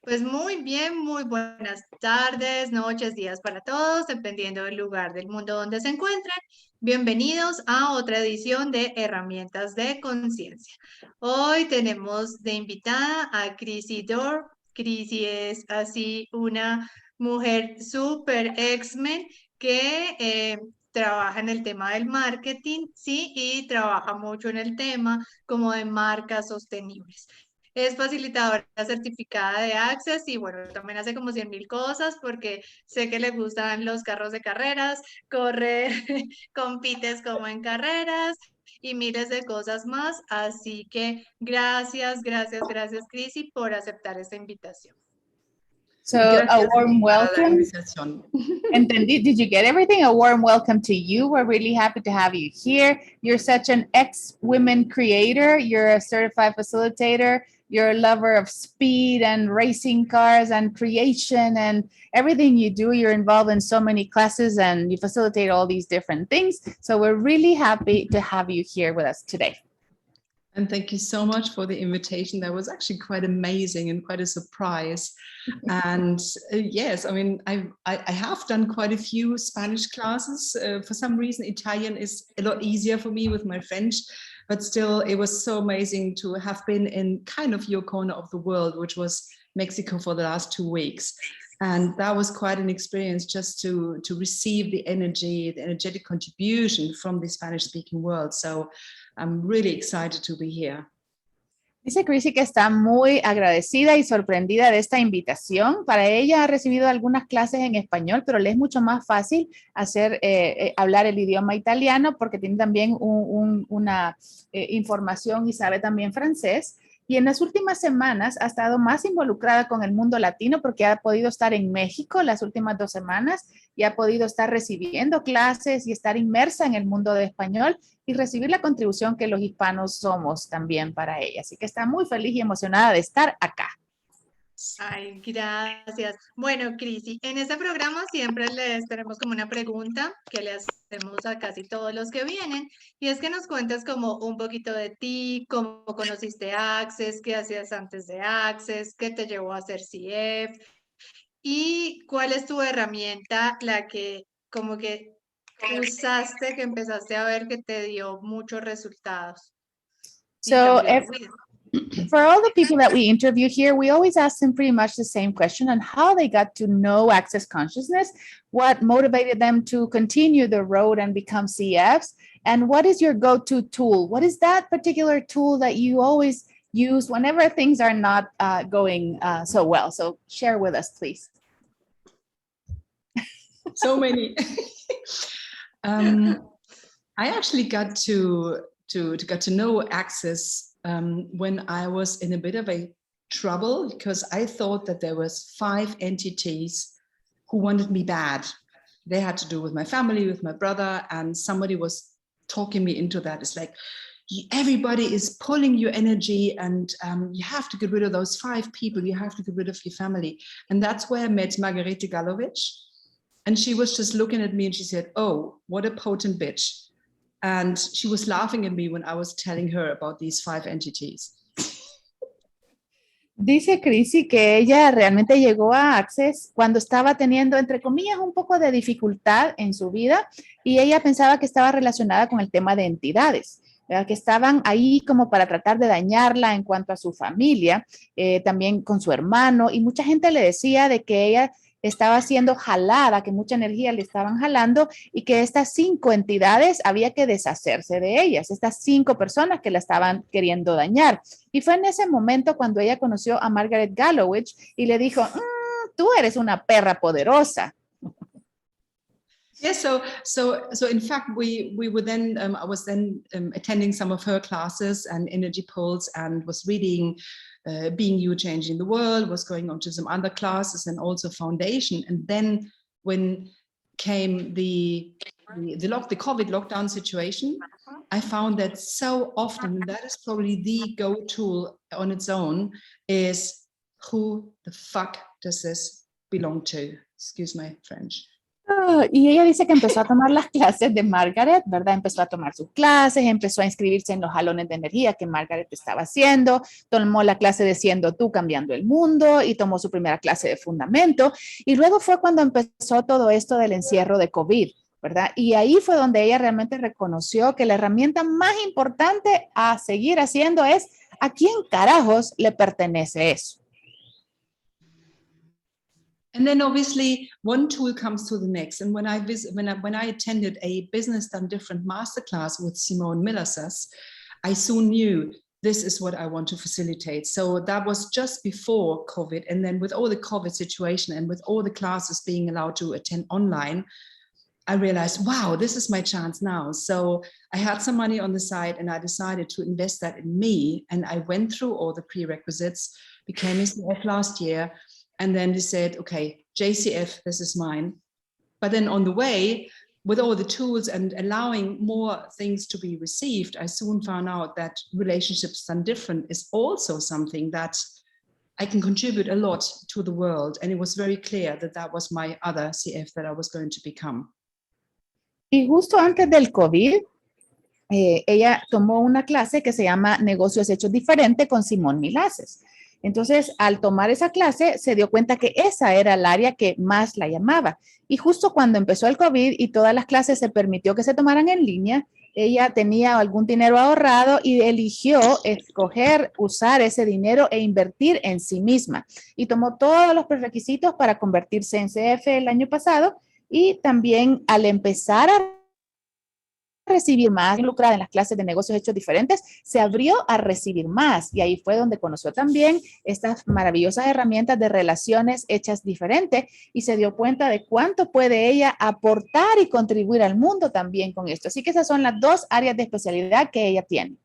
Pues muy bien, muy buenas tardes, noches, días para todos, dependiendo del lugar del mundo donde se encuentren. Bienvenidos a otra edición de Herramientas de Conciencia. Hoy tenemos de invitada a Chrissy Dorn. Chrissy es así una mujer súper X-Men que trabaja en el tema del marketing, sí, y trabaja mucho en el tema como de marcas sostenibles. Es facilitadora certificada de Access y bueno, también hace como 100.000 cosas porque sé que le gustan los carros de carreras, corre, compites como en carreras y miles de cosas más. Así que gracias, gracias, gracias, Chrissy, por aceptar esta invitación. So a warm welcome. Entendí. Did you get everything? A warm welcome to you. We're really happy to have you here. You're such an ex-women creator. You're a certified facilitator. You're a lover of speed and racing cars and creation and everything you do. You're involved in so many classes and you facilitate all these different things. So we're really happy to have you here with us today. And thank you so much for the invitation. That was actually quite amazing and quite a surprise. And yes, I mean, I have done quite a few Spanish classes. For some reason, Italian is a lot easier for me with my French. But still, it was so amazing to have been in kind of your corner of the world, which was Mexico for the last 2 weeks. And that was quite an experience just to receive the energy, the energetic contribution from the Spanish-speaking world. So I'm really excited to be here. Dice Chrissy que está muy agradecida y sorprendida de esta invitación. Para ella ha recibido algunas clases en español, pero le es mucho más fácil hablar el idioma italiano porque tiene también una información y sabe también francés. Y en las últimas semanas ha estado más involucrada con el mundo latino porque ha podido estar en México las últimas 2 semanas y ha podido estar recibiendo clases y estar inmersa en el mundo de español y recibir la contribución que los hispanos somos también para ella. Así que está muy feliz y emocionada de estar acá. Ay, gracias. Bueno, Chrissy, en este programa siempre les tenemos como una pregunta que le hacemos a casi todos los que vienen, y es que nos cuentes como un poquito de ti, cómo conociste Access, qué hacías antes de Access, qué te llevó a hacer CF, y cuál es tu herramienta, la que como que usaste, que empezaste a ver que te dio muchos resultados. So, for all the people that we interview here, we always ask them pretty much the same question on how they got to know Access Consciousness, what motivated them to continue the road and become CFs, and what is your go-to tool? What is that particular tool that you always use whenever things are not going so well? So share with us, please. So many. I actually got to know Access when I was in a bit of a trouble because I thought that there was 5 entities who wanted me bad. They had to do with my family, with my brother, and somebody was talking me into that. It's like, everybody is pulling your energy and you have to get rid of those 5 people. You have to get rid of your family. And that's where I met Margarete Galovich. And she was just looking at me and she said, oh, what a potent bitch. And she was laughing at me when I was telling her about these 5 entities. Dice Chrissy que ella realmente llegó a Access cuando estaba teniendo, entre comillas, un poco de dificultad en su vida y ella pensaba que estaba relacionada con el tema de entidades, ¿verdad? Que estaban ahí como para tratar de dañarla en cuanto a su familia, también con su hermano, y mucha gente le decía de que ella estaba siendo jalada, que mucha energía le estaban jalando y que estas 5 entidades había que deshacerse de ellas, estas 5 personas que la estaban queriendo dañar. Y fue en ese momento cuando ella conoció a Margaret Galovich y le dijo, tú eres una perra poderosa. Yes, so in fact, we were then, I was then attending some of her classes and energy pulse and was reading Being You, Changing the World, was going on to some other classes and also foundation. And then when came the COVID lockdown situation, I found that so often, that is probably the go-to on its own, is who the fuck does this belong to? Excuse my French. Y ella dice que empezó a tomar las clases de Margaret, ¿verdad? Empezó a tomar sus clases, empezó a inscribirse en los jalones de energía que Margaret estaba haciendo, tomó la clase de Siendo Tú, Cambiando el Mundo y tomó su primera clase de fundamento. Y luego fue cuando empezó todo esto del encierro de COVID, ¿verdad? Y ahí fue donde ella realmente reconoció que la herramienta más importante a seguir haciendo es ¿a quién carajos le pertenece eso? And then obviously one tool comes to the next. And when I attended a Business Done Different masterclass with Simone Miller-Suss, I soon knew this is what I want to facilitate. So that was just before COVID. And then with all the COVID situation and with all the classes being allowed to attend online, I realized, wow, this is my chance now. So I had some money on the side and I decided to invest that in me. And I went through all the prerequisites, became a CF last year. And then they said, okay, JCF, this is mine. But then on the way, with all the tools and allowing more things to be received, I soon found out that relationships done different is also something that I can contribute a lot to the world. And it was very clear that that was my other CF that I was going to become. Y justo antes del COVID, ella tomó una clase que se llama Negocios, Hechos, Diferente con Simone Milaces. Entonces, al tomar esa clase, se dio cuenta que esa era el área que más la llamaba. Y justo cuando empezó el COVID y todas las clases se permitió que se tomaran en línea, ella tenía algún dinero ahorrado y eligió escoger usar ese dinero e invertir en sí misma. Y tomó todos los prerequisitos para convertirse en CF el año pasado y también al empezar a recibir más, involucrada en las clases de negocios hechos diferentes, se abrió a recibir más y ahí fue donde conoció también estas maravillosas herramientas de relaciones hechas diferentes y se dio cuenta de cuánto puede ella aportar y contribuir al mundo también con esto. Así que esas son las dos áreas de especialidad que ella tiene.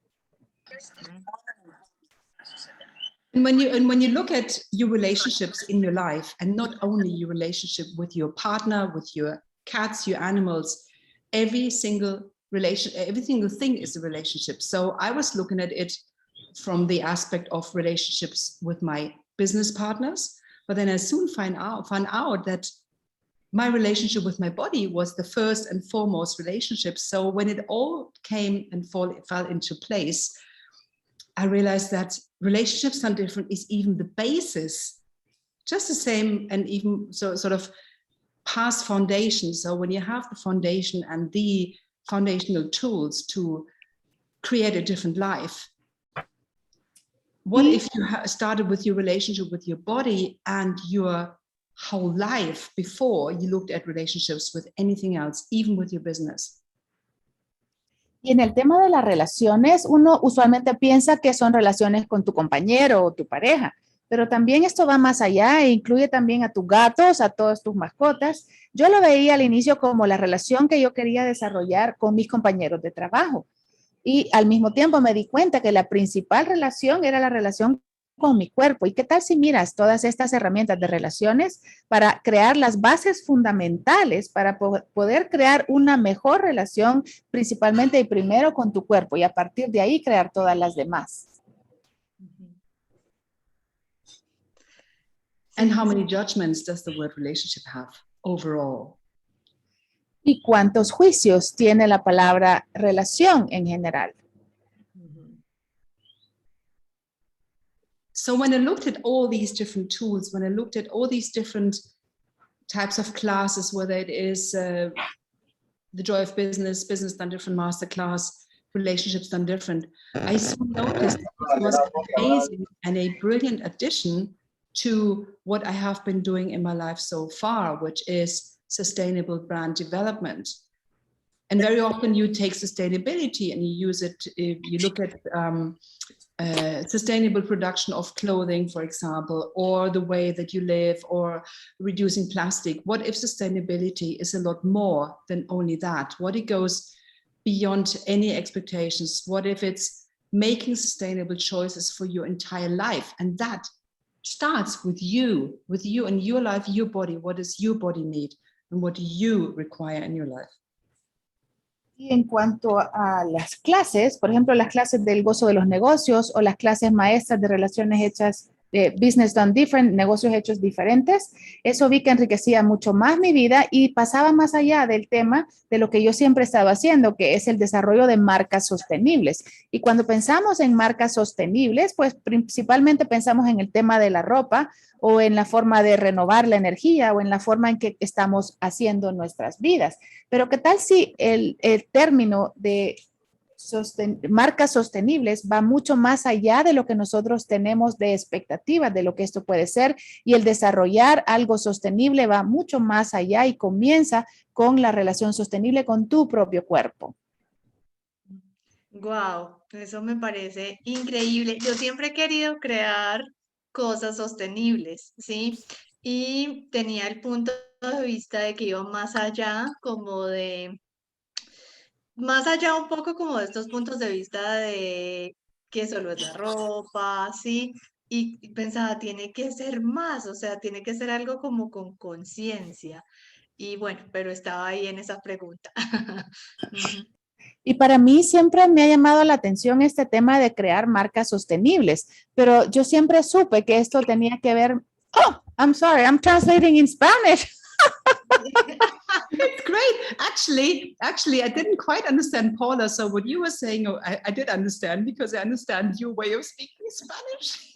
And when you look at your relationships in your life, and not only your relationship with your partner, with your cats, your animals, every single thing is a relationship. So I was looking at it from the aspect of relationships with my business partners, but then I soon found out that my relationship with my body was the first and foremost relationship. So when it all came and fell into place, I realized that relationships done different is even the basis, just the same, and even so sort of past foundation. So when you have the foundation and the foundational tools to create a different life, what if you started with your relationship with your body and your whole life before you looked at relationships with anything else, even with your business? Y en el tema de las relaciones, uno usualmente piensa que son relaciones con tu compañero o tu pareja, pero también esto va más allá e incluye también a tus gatos, a todas tus mascotas. Yo lo veía al inicio como la relación que yo quería desarrollar con mis compañeros de trabajo. Y al mismo tiempo me di cuenta que la principal relación era la relación con mi cuerpo. ¿Y qué tal si miras todas estas herramientas de relaciones para crear las bases fundamentales para poder crear una mejor relación, principalmente y primero con tu cuerpo y a partir de ahí crear todas las demás? And how many judgments does the word relationship have overall? ¿Y cuántos juicios tiene la palabra relación en general? So when I looked at all these different tools, when I looked at all these different types of classes, whether it is the joy of business, business done different masterclass, relationships done different, I soon noticed that it was amazing and a brilliant addition to what I have been doing in my life so far, which is sustainable brand development. And very often you take sustainability and you use it, you look at sustainable production of clothing, for example, or the way that you live, or reducing plastic. What if sustainability is a lot more than only that? What if it goes beyond any expectations? What if it's making sustainable choices for your entire life? And that starts with you and your life, your body. What does your body need? And what do you require in your life? Y en cuanto a las clases, por ejemplo, las clases del gozo de los negocios o las clases maestras de relaciones hechas Business Done Different, negocios hechos diferentes. Eso vi que enriquecía mucho más mi vida y pasaba más allá del tema de lo que yo siempre estaba haciendo, que es el desarrollo de marcas sostenibles. Y cuando pensamos en marcas sostenibles, pues principalmente pensamos en el tema de la ropa o en la forma de renovar la energía o en la forma en que estamos haciendo nuestras vidas. Pero ¿qué tal si el término de marcas sostenibles va mucho más allá de lo que nosotros tenemos de expectativas de lo que esto puede ser, y el desarrollar algo sostenible va mucho más allá y comienza con la relación sostenible con tu propio cuerpo? Wow, eso me parece increíble. Yo siempre he querido crear cosas sostenibles, ¿sí? Y tenía el punto de vista de que iba más allá, como de, más allá un poco como de estos puntos de vista de que solo es la ropa, ¿sí? Y pensaba, tiene que ser más, o sea, tiene que ser algo como con conciencia. Y bueno, pero estaba ahí en esa pregunta. Ujú. Y para mí siempre me ha llamado la atención este tema de crear marcas sostenibles, pero yo siempre supe que esto tenía que ver. Oh, I'm sorry, I'm translating in Spanish. It's great. Actually, I didn't quite understand Paula. So what you were saying, I did understand because I understand your way of speaking Spanish.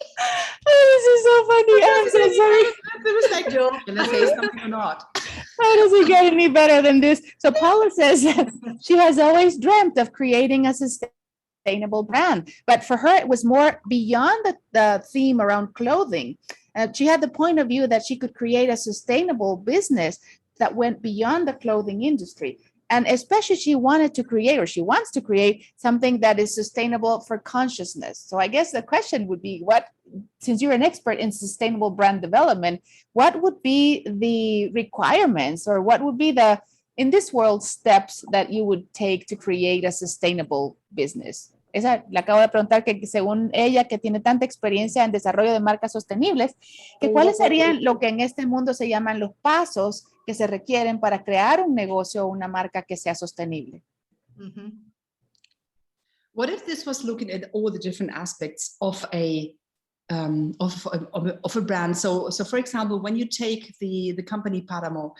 Oh, this is so funny. I'm so sorry. It was like, can I say something or not? How does it get any better than this? So Paula says that she has always dreamt of creating a sustainable brand, but for her, it was more beyond the theme around clothing. She had the point of view that she could create a sustainable business that went beyond the clothing industry. And especially she wanted to create, or she wants to create, something that is sustainable for consciousness. So I guess the question would be, since you're an expert in sustainable brand development, what would be the requirements, or what would be the, in this world, steps that you would take to create a sustainable business? Esa le acabo de preguntar, que según ella, que tiene tanta experiencia en desarrollo de marcas sostenibles, que cuáles serían lo que en este mundo se llaman los pasos que se requieren para crear un negocio o una marca que sea sostenible. Ujú. What if this was looking at all the different aspects of a brand? So for example, when you take the company Paramo,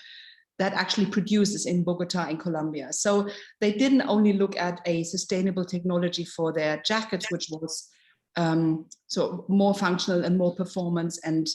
that actually produces in Bogota in Colombia. So they didn't only look at a sustainable technology for their jackets, which was so more functional and more performance and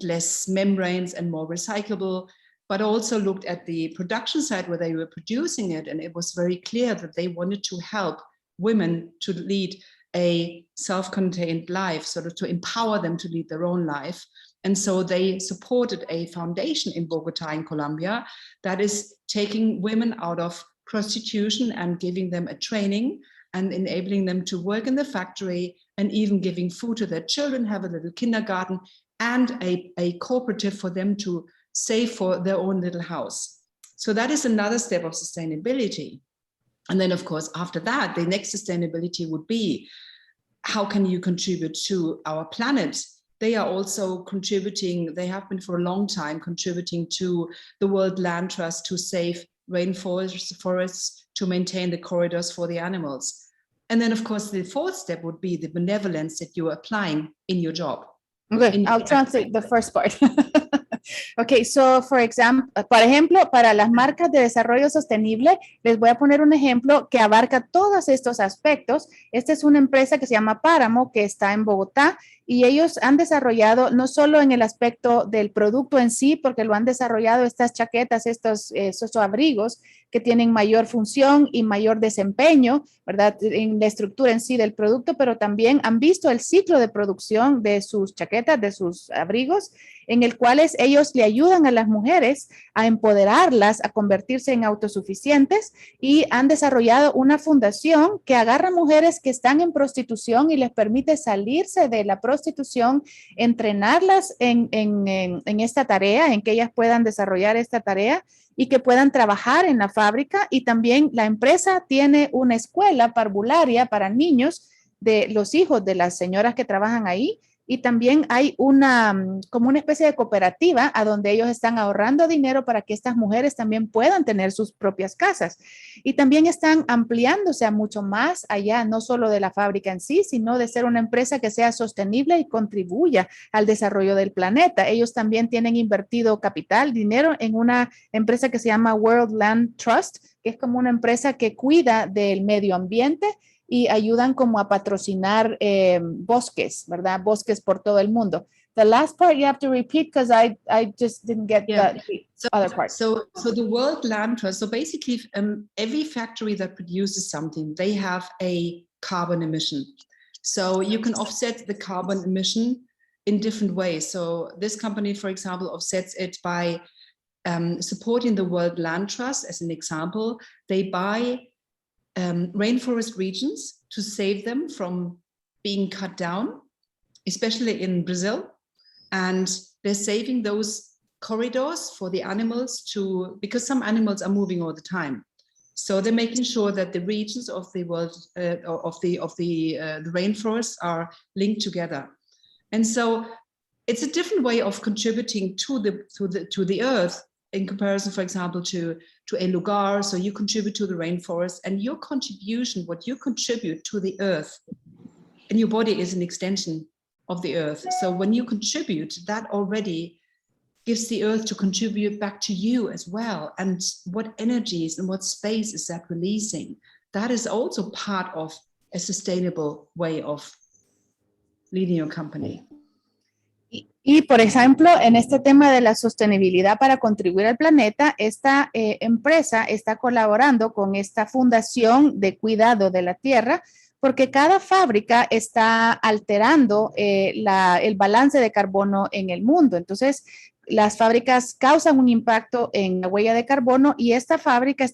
less membranes and more recyclable, but also looked at the production side where they were producing it. And it was very clear that they wanted to help women to lead a self-contained life, sort of to empower them to lead their own life. And so they supported a foundation in Bogota in Colombia that is taking women out of prostitution and giving them a training and enabling them to work in the factory and even giving food to their children, have a little kindergarten, and a cooperative for them to save for their own little house. So that is another step of sustainability. And then, of course, after that, the next sustainability would be, how can you contribute to our planet? They are also contributing, they have been for a long time contributing to the World Land Trust to save rainforests, to maintain the corridors for the animals. And then, of course, the fourth step would be the benevolence that you're applying in your job. Okay, I'll translate the first part. Okay, so por ejemplo, para las marcas de desarrollo sostenible, les voy a poner un ejemplo que abarca todos estos aspectos. Esta es una empresa que se llama Páramo, que está en Bogotá, y ellos han desarrollado no solo en el aspecto del producto en sí, porque lo han desarrollado estas chaquetas, estos abrigos que tienen mayor función y mayor desempeño, ¿verdad? En la estructura en sí del producto, pero también han visto el ciclo de producción de sus chaquetas, de sus abrigos, en el cual ellos le ayudan a las mujeres a empoderarlas, a convertirse en autosuficientes, y han desarrollado una fundación que agarra mujeres que están en prostitución y les permite salirse de la prostitución, entrenarlas en esta tarea, en que ellas puedan desarrollar esta tarea y que puedan trabajar en la fábrica. Y también la empresa tiene una escuela parvularia para niños de los hijos de las señoras que trabajan ahí, y también hay como una especie de cooperativa a donde ellos están ahorrando dinero para que estas mujeres también puedan tener sus propias casas. Y también están ampliándose a mucho más allá, no solo de la fábrica en sí, sino de ser una empresa que sea sostenible y contribuya al desarrollo del planeta. Ellos también tienen invertido capital, dinero en una empresa que se llama World Land Trust, que es como una empresa que cuida del medio ambiente y ayudan como a patrocinar bosques, ¿verdad? Bosques por todo el mundo. The last part you have to repeat because I just didn't get the other part. So the World Land Trust, so basically every factory that produces something, they have a carbon emission. So you can offset the carbon emission in different ways. So this company, for example, offsets it by supporting the World Land Trust. As an example, they buy rainforest regions to save them from being cut down, especially in Brazil. And they're saving those corridors for the animals because some animals are moving all the time. So they're making sure that the regions of the world, of the rainforests are linked together. And so it's a different way of contributing to the earth in comparison, for example, to a lugar. So you contribute to the rainforest, and your contribution, what you contribute to the earth, and your body is an extension of the earth. So when you contribute, that already gives the earth to contribute back to you as well. And what energies and what space is that releasing? That is also part of a sustainable way of leading your company. Y, por ejemplo, en este tema de la sostenibilidad para contribuir al planeta, esta empresa está colaborando con esta fundación de cuidado de la tierra, porque cada fábrica está alterando el balance de carbono en el mundo. Entonces, las fábricas causan un impacto en la huella de carbono y esta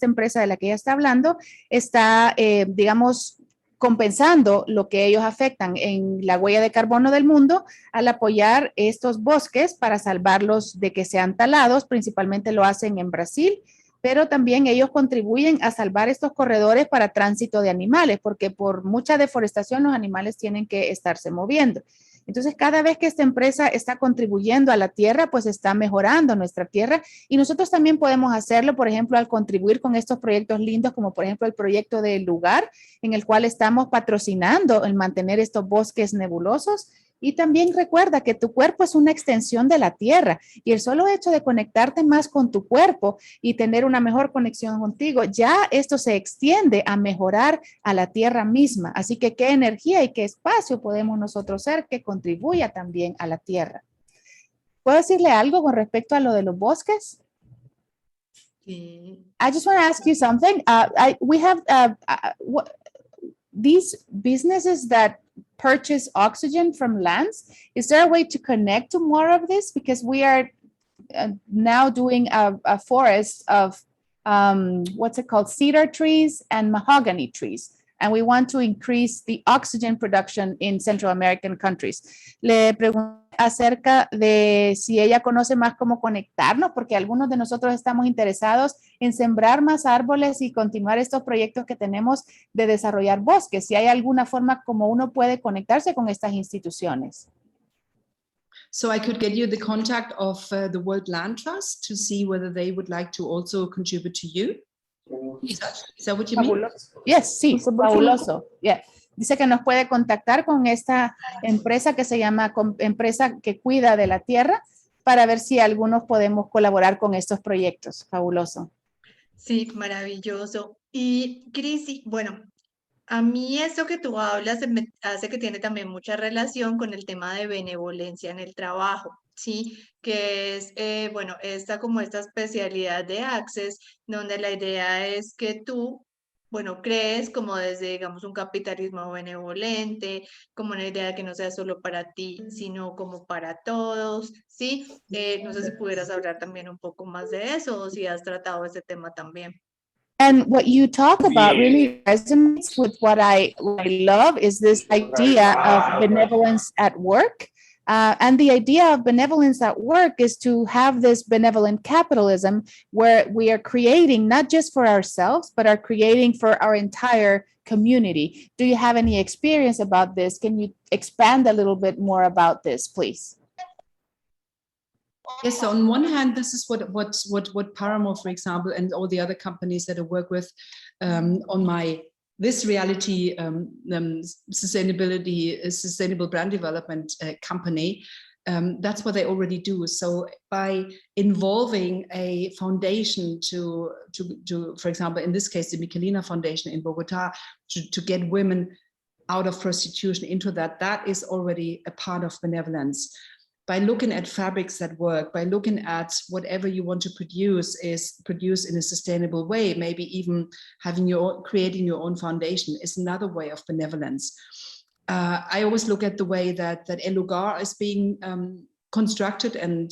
empresa de la que ella está hablando, está, digamos, compensando lo que ellos afectan en la huella de carbono del mundo al apoyar estos bosques para salvarlos de que sean talados. Principalmente lo hacen en Brasil, pero también ellos contribuyen a salvar estos corredores para tránsito de animales, porque por mucha deforestación los animales tienen que estarse moviendo. Entonces, cada vez que esta empresa está contribuyendo a la tierra, pues está mejorando nuestra tierra y nosotros también podemos hacerlo, por ejemplo, al contribuir con estos proyectos lindos, como por ejemplo el proyecto del lugar, en el cual estamos patrocinando el mantener estos bosques nebulosos. Y también recuerda que tu cuerpo es una extensión de la tierra y el solo hecho de conectarte más con tu cuerpo y tener una mejor conexión contigo, ya esto se extiende a mejorar a la tierra misma. Así que qué energía y qué espacio podemos nosotros ser que contribuya también a la tierra. ¿Puedo decirle algo con respecto a lo de los bosques? Sí. I just want to ask you something. We have these businesses that purchase oxygen from lands. Is there a way to connect to more of this? Because we are now doing a forest of, what's it called? Cedar trees and mahogany trees. And we want to increase the oxygen production in Central American countries. Le pregunté acerca de si ella conoce más cómo conectarnos, porque algunos de nosotros estamos interesados en sembrar más árboles y continuar estos proyectos que tenemos de desarrollar bosques. Si hay alguna forma como uno puede conectarse con estas instituciones. So I could get you the contact of the World Land Trust to see whether they would like to also contribute to you. Is that what you mean? Yes, sí, fabuloso. Yeah. Dice que nos puede contactar con esta empresa que se llama empresa que cuida de la tierra para ver si algunos podemos colaborar con estos proyectos. Fabuloso. Sí, maravilloso. Y Chrissy, bueno, a mí esto que tú hablas se me hace que tiene también mucha relación con el tema de benevolencia en el trabajo, ¿sí? Que es, bueno, esta especialidad de Access, donde la idea es que tú, bueno, crees como desde, digamos, un capitalismo benevolente, como una idea que no sea solo para ti, sino como para todos, ¿sí? No sé si pudieras hablar también un poco más de eso o si has tratado ese tema también. And what you talk about really resonates with what I love is this idea of benevolence at work. And the idea of benevolence at work is to have this benevolent capitalism where we are creating not just for ourselves, but are creating for our entire community. Do you have any experience about this? Can you expand a little bit more about this, please? Yes, so on one hand, this is what Paramore, for example, and all the other companies that I work with on this reality sustainable brand development company, that's what they already do. So by involving a foundation to for example, in this case, the Michelina Foundation in Bogota, to get women out of prostitution into that is already a part of benevolence. By looking at fabrics that work, by looking at whatever you want to produce is produced in a sustainable way, maybe even creating your own foundation is another way of benevolence. I always look at the way that El Lugar is being constructed and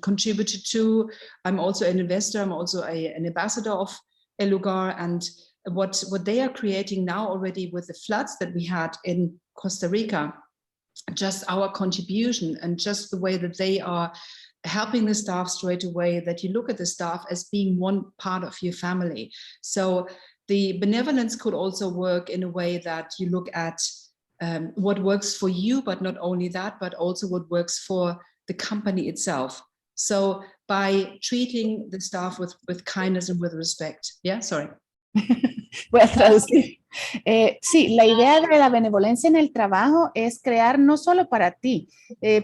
contributed to. I'm also an investor. I'm also an ambassador of El Lugar, and what they are creating now already with the floods that we had in Costa Rica. Just our contribution and just the way that they are helping the staff straight away, that you look at the staff as being one part of your family. So the benevolence could also work in a way that you look at what works for you, but not only that, but also what works for the company itself. So by treating the staff with kindness and with respect. Yeah, sorry. Voy a traducir. Sí, la idea de la benevolencia en el trabajo es crear no solo para ti.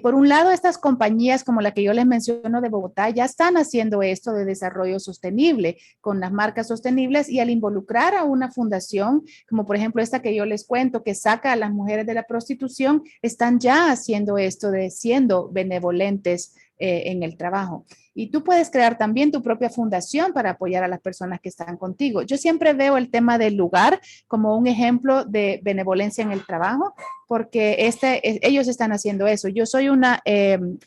Por un lado, estas compañías como la que yo les menciono de Bogotá ya están haciendo esto de desarrollo sostenible con las marcas sostenibles, y al involucrar a una fundación, como por ejemplo esta que yo les cuento, que saca a las mujeres de la prostitución, están ya haciendo esto de siendo benevolentes en el trabajo. Y tú puedes crear también tu propia fundación para apoyar a las personas que están contigo. Yo siempre veo el tema del lugar como un ejemplo de benevolencia en el trabajo, porque ellos están haciendo eso. Yo soy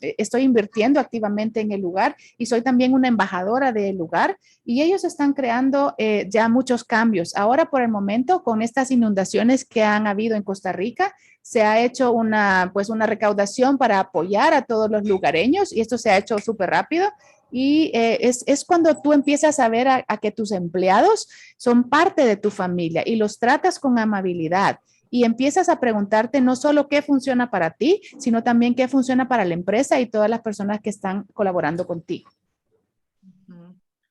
estoy invirtiendo activamente en el lugar y soy también una embajadora del lugar, y ellos están creando ya muchos cambios. Ahora, por el momento, con estas inundaciones que han habido en Costa Rica, se ha hecho una recaudación para apoyar a todos los lugareños, y esto se ha hecho súper rápido. Y es cuando tú empiezas a ver a que tus empleados son parte de tu familia y los tratas con amabilidad, y empiezas a preguntarte no solo qué funciona para ti, sino también qué funciona para la empresa y todas las personas que están colaborando contigo.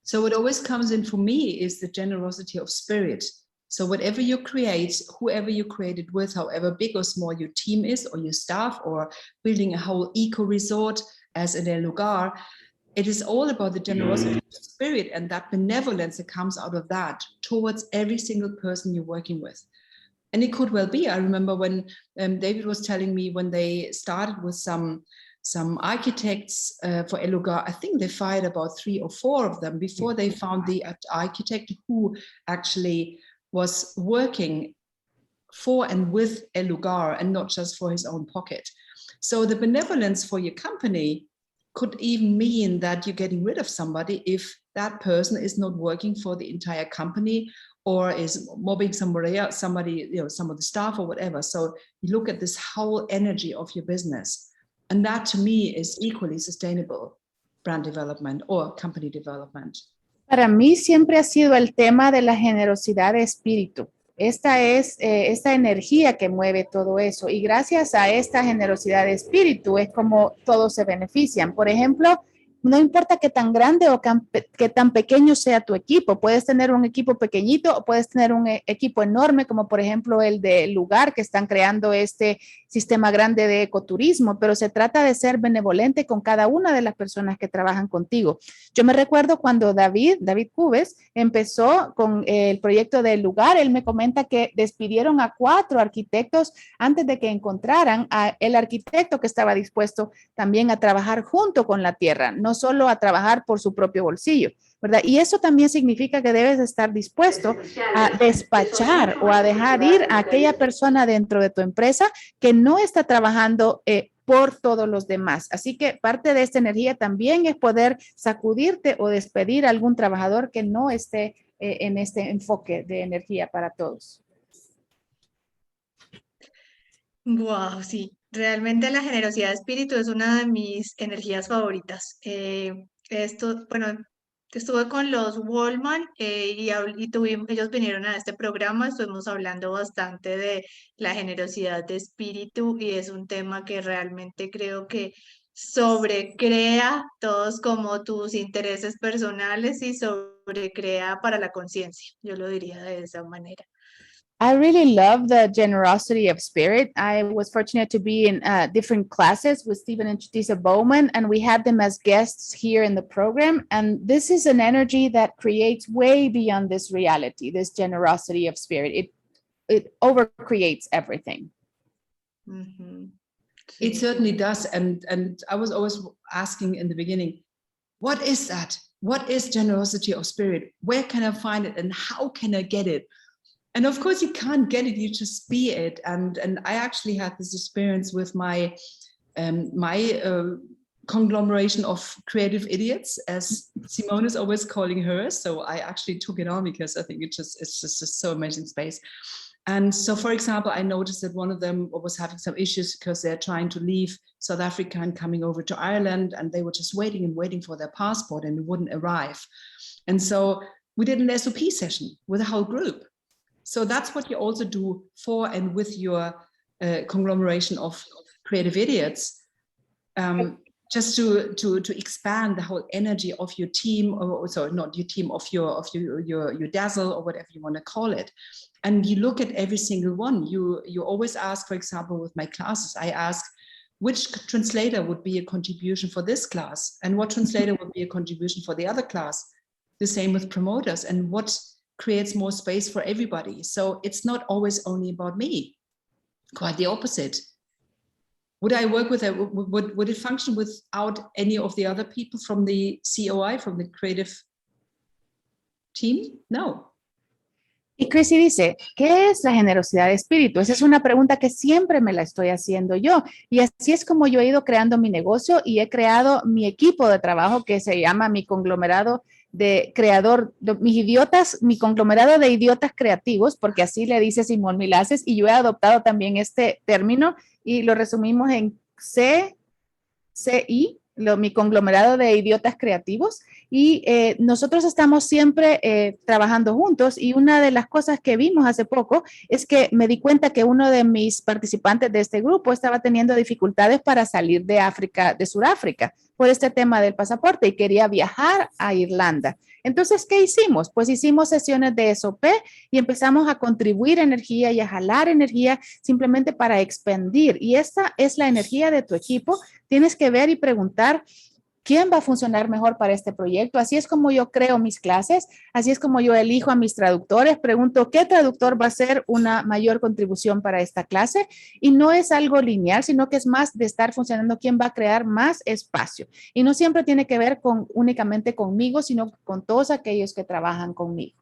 So what always comes in for me is the generosity of spirit. So whatever you create, whoever you create it with, however big or small your team is or your staff, or building a whole eco-resort as in El Lugar, it is all about the generosity of spirit and that benevolence that comes out of that towards every single person you're working with. And it could well be, I remember when David was telling me when they started with some architects for El Lugar, I think they fired about 3 or 4 of them before they found the architect who actually was working for and with El Lugar and not just for his own pocket. So the benevolence for your company could even mean that you're getting rid of somebody if that person is not working for the entire company or is mobbing somebody else, some of the staff or whatever. So you look at this whole energy of your business, and that to me is equally sustainable brand development or company development. Para mí siempre ha sido el tema de la generosidad de espíritu. Esta es esta energía que mueve todo eso, y gracias a esta generosidad de espíritu es como todos se benefician. Por ejemplo, no importa qué tan grande o qué tan pequeño sea tu equipo, puedes tener un equipo pequeñito o puedes tener un equipo enorme, como por ejemplo el del lugar que están creando este sistema grande de ecoturismo, pero se trata de ser benevolente con cada una de las personas que trabajan contigo. Yo me recuerdo cuando David Cubes empezó con el proyecto del lugar, él me comenta que despidieron a 4 arquitectos antes de que encontraran a el arquitecto que estaba dispuesto también a trabajar junto con la tierra, no solo a trabajar por su propio bolsillo, ¿verdad? Y eso también significa que debes estar dispuesto a despachar o a dejar ir a aquella persona dentro de tu empresa que no está trabajando por todos los demás. Así que parte de esta energía también es poder sacudirte o despedir a algún trabajador que no esté en este enfoque de energía para todos. Wow, sí. Realmente la generosidad de espíritu es una de mis energías favoritas. Bueno, estuve con los Wallman y ellos vinieron a este programa, estuvimos hablando bastante de la generosidad de espíritu y es un tema que realmente creo que sobrecrea todos como tus intereses personales y sobrecrea para la conciencia. Yo lo diría de esa manera. I really love the generosity of spirit. I was fortunate to be in different classes with Stephen and Tisa Bowman, and we had them as guests here in the program. And this is an energy that creates way beyond this reality, this generosity of spirit. It overcreates everything. Ujú. It Sí. certainly does. And I was always asking in the beginning, what is that? What is generosity of spirit? Where can I find it? And how can I get it? And of course, you can't get it, you just be it. And I actually had this experience with my conglomeration of creative idiots, as Simone is always calling hers. So I actually took it on because I think it's just so amazing space. And so, for example, I noticed that one of them was having some issues because they're trying to leave South Africa and coming over to Ireland, and they were just waiting and waiting for their passport and it wouldn't arrive. And so we did an SOP session with the whole group. So that's what you also do for and with your conglomeration of creative idiots, just to expand the whole energy of your team, or sorry, not your team, of your dazzle, or whatever you want to call it. And you look at every single one. You always ask, for example, with my classes, I ask, which translator would be a contribution for this class, and what translator would be a contribution for the other class? The same with promoters, and what creates more space for everybody. So it's not always only about me, quite the opposite. Would I work with would it function without any of the other people from the COI, from the creative team? No. Y Chrissy dice, ¿qué es la generosidad de espíritu? Esa es una pregunta que siempre me la estoy haciendo yo. Y así es como yo he ido creando mi negocio y he creado mi equipo de trabajo que se llama mi conglomerado de creador, mis idiotas, mi conglomerado de idiotas creativos, porque así le dice Simón Milaces, y yo he adoptado también este término y lo resumimos en CI, mi conglomerado de idiotas creativos, y nosotros estamos siempre trabajando juntos, y una de las cosas que vimos hace poco es que me di cuenta que uno de mis participantes de este grupo estaba teniendo dificultades para salir de África, de Sudáfrica, por este tema del pasaporte, y quería viajar a Irlanda. Entonces, ¿qué hicimos? Pues hicimos sesiones de SOP y empezamos a contribuir energía y a jalar energía simplemente para expandir. Y esta es la energía de tu equipo. Tienes que ver y preguntar quién va a funcionar mejor para este proyecto. Así es como yo creo mis clases, así es como yo elijo a mis traductores, pregunto qué traductor va a ser una mayor contribución para esta clase, y no es algo lineal, sino que es más de estar funcionando quién va a crear más espacio. Y no siempre tiene que ver únicamente conmigo, sino con todos aquellos que trabajan conmigo.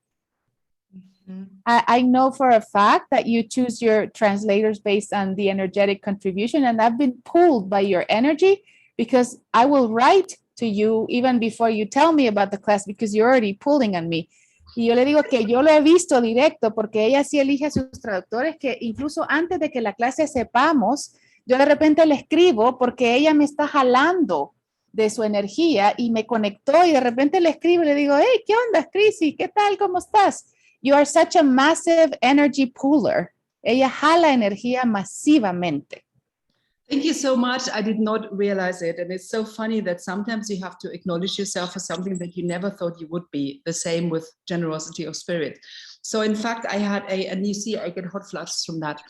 I know for a fact that you choose your translators based on the energetic contribution, and I've been pulled by your energy because I will write to you even before you tell me about the class because you're already pulling on me. Y yo le digo que yo lo he visto directo porque ella sí elige a sus traductores, que incluso antes de que la clase sepamos, yo de repente le escribo porque ella me está jalando de su energía y me conectó, y de repente le escribo y le digo, hey, ¿qué onda, Chrissy? ¿Qué tal? ¿Cómo estás? You are such a massive energy pooler. Ella jala energía masivamente. Thank you so much. I did not realize it. And it's so funny that sometimes you have to acknowledge yourself as something that you never thought you would be. The same with generosity of spirit. So in fact, I had and you see, I get hot flushes from that.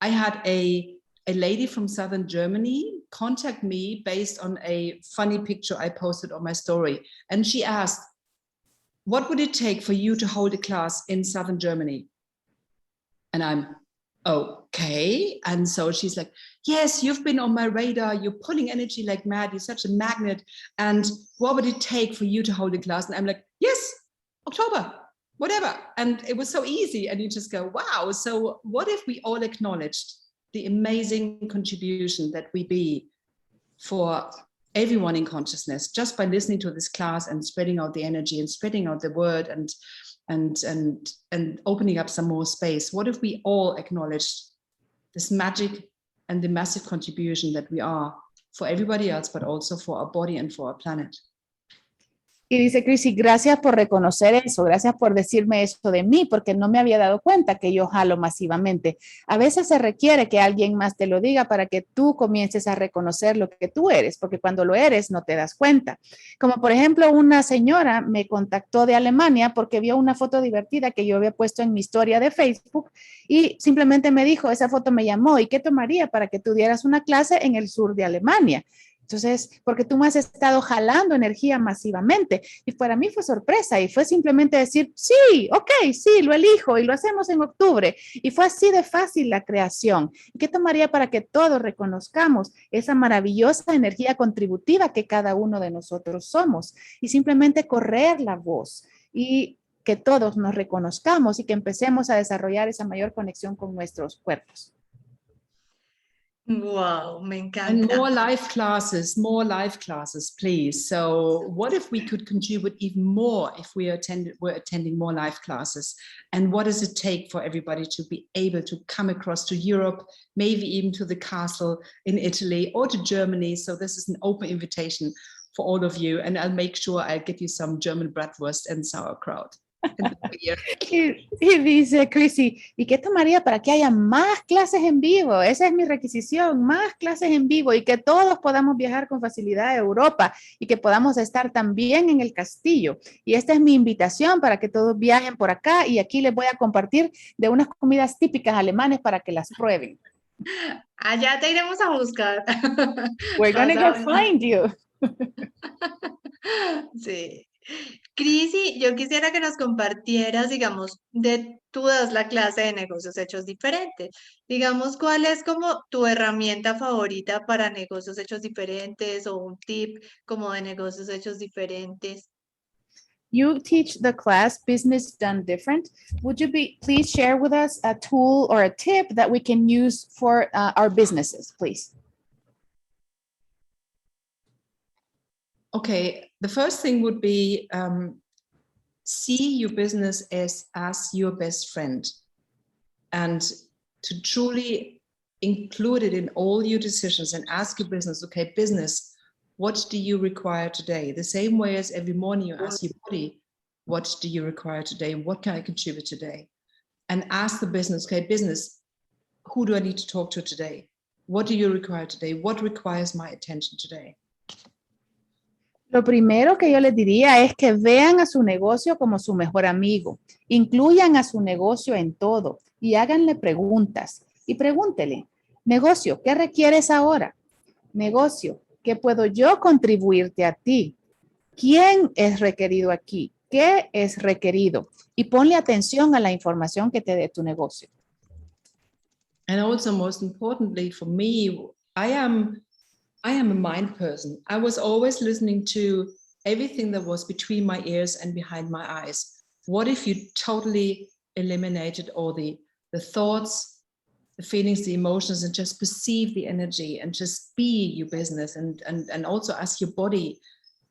I had a lady from Southern Germany contact me based on a funny picture I posted on my story. And she asked, what would it take for you to hold a class in Southern Germany? And I'm, okay. And so she's like, yes, you've been on my radar. You're pulling energy like mad. You're such a magnet. And what would it take for you to hold a class? And I'm like, yes, October, whatever. And it was so easy. And you just go, wow. So what if we all acknowledged the amazing contribution that we be for everyone in consciousness just by listening to this class and spreading out the energy and spreading out the word and opening up some more space? What if we all acknowledged this magic and the massive contribution that we are for everybody else, but also for our body and for our planet. Y dice Chrissy, gracias por reconocer eso, gracias por decirme eso de mí, porque no me había dado cuenta que yo jalo masivamente. A veces se requiere que alguien más te lo diga para que tú comiences a reconocer lo que tú eres, porque cuando lo eres no te das cuenta. Como por ejemplo, una señora me contactó de Alemania porque vio una foto divertida que yo había puesto en mi historia de Facebook y simplemente me dijo, esa foto me llamó, ¿y qué tomaría para que tú dieras una clase en el sur de Alemania? Entonces, porque tú me has estado jalando energía masivamente y para mí fue sorpresa y fue simplemente decir, sí, ok, sí, lo elijo y lo hacemos en octubre. Y fue así de fácil la creación. ¿Y qué tomaría para que todos reconozcamos esa maravillosa energía contributiva que cada uno de nosotros somos? Y simplemente correr la voz y que todos nos reconozcamos y que empecemos a desarrollar esa mayor conexión con nuestros cuerpos. Wow, me And encanta. more live classes, please. So what if we could contribute even more if were attending more live classes? And what does it take for everybody to be able to come across to Europe, maybe even to the castle in Italy or to Germany? So this is an open invitation for all of you. And I'll make sure I'll get you some German bratwurst and sauerkraut. Y dice Chrissy, ¿y qué tomaría para que haya más clases en vivo? Esa es mi requisición, más clases en vivo y que todos podamos viajar con facilidad a Europa y que podamos estar también en el castillo. Y esta es mi invitación para que todos viajen por acá y aquí les voy a compartir de unas comidas típicas alemanes para que las prueben. Allá te iremos a buscar. We're gonna go find you. Sí. Chrissy, yo quisiera que nos compartieras, digamos, tú das la clase de negocios hechos diferentes. Digamos, ¿cuál es como tu herramienta favorita para negocios hechos diferentes o un tip como de negocios hechos diferentes? You teach the class Business Done Different. Would you please share with us a tool or a tip that we can use for our businesses, please? Okay, the first thing would be see your business as your best friend and to truly include it in all your decisions and ask your business, okay, business, what do you require today? The same way as every morning you ask your body, what do you require today? What can I contribute today? And ask the business, okay, business, who do I need to talk to today? What do you require today? What requires my attention today? Lo primero que yo les diría es que vean a su negocio como su mejor amigo. Incluyan a su negocio en todo y háganle preguntas. Y pregúntele, negocio, ¿qué requieres ahora? Negocio, ¿qué puedo yo contribuirte a ti? ¿Quién es requerido aquí? ¿Qué es requerido? Y ponle atención a la información que te dé tu negocio. And also, most importantly for me, I am a mind person. I was always listening to everything that was between my ears and behind my eyes. What if you totally eliminated all the thoughts, the feelings, the emotions, and just perceive the energy and just be your business and also ask your body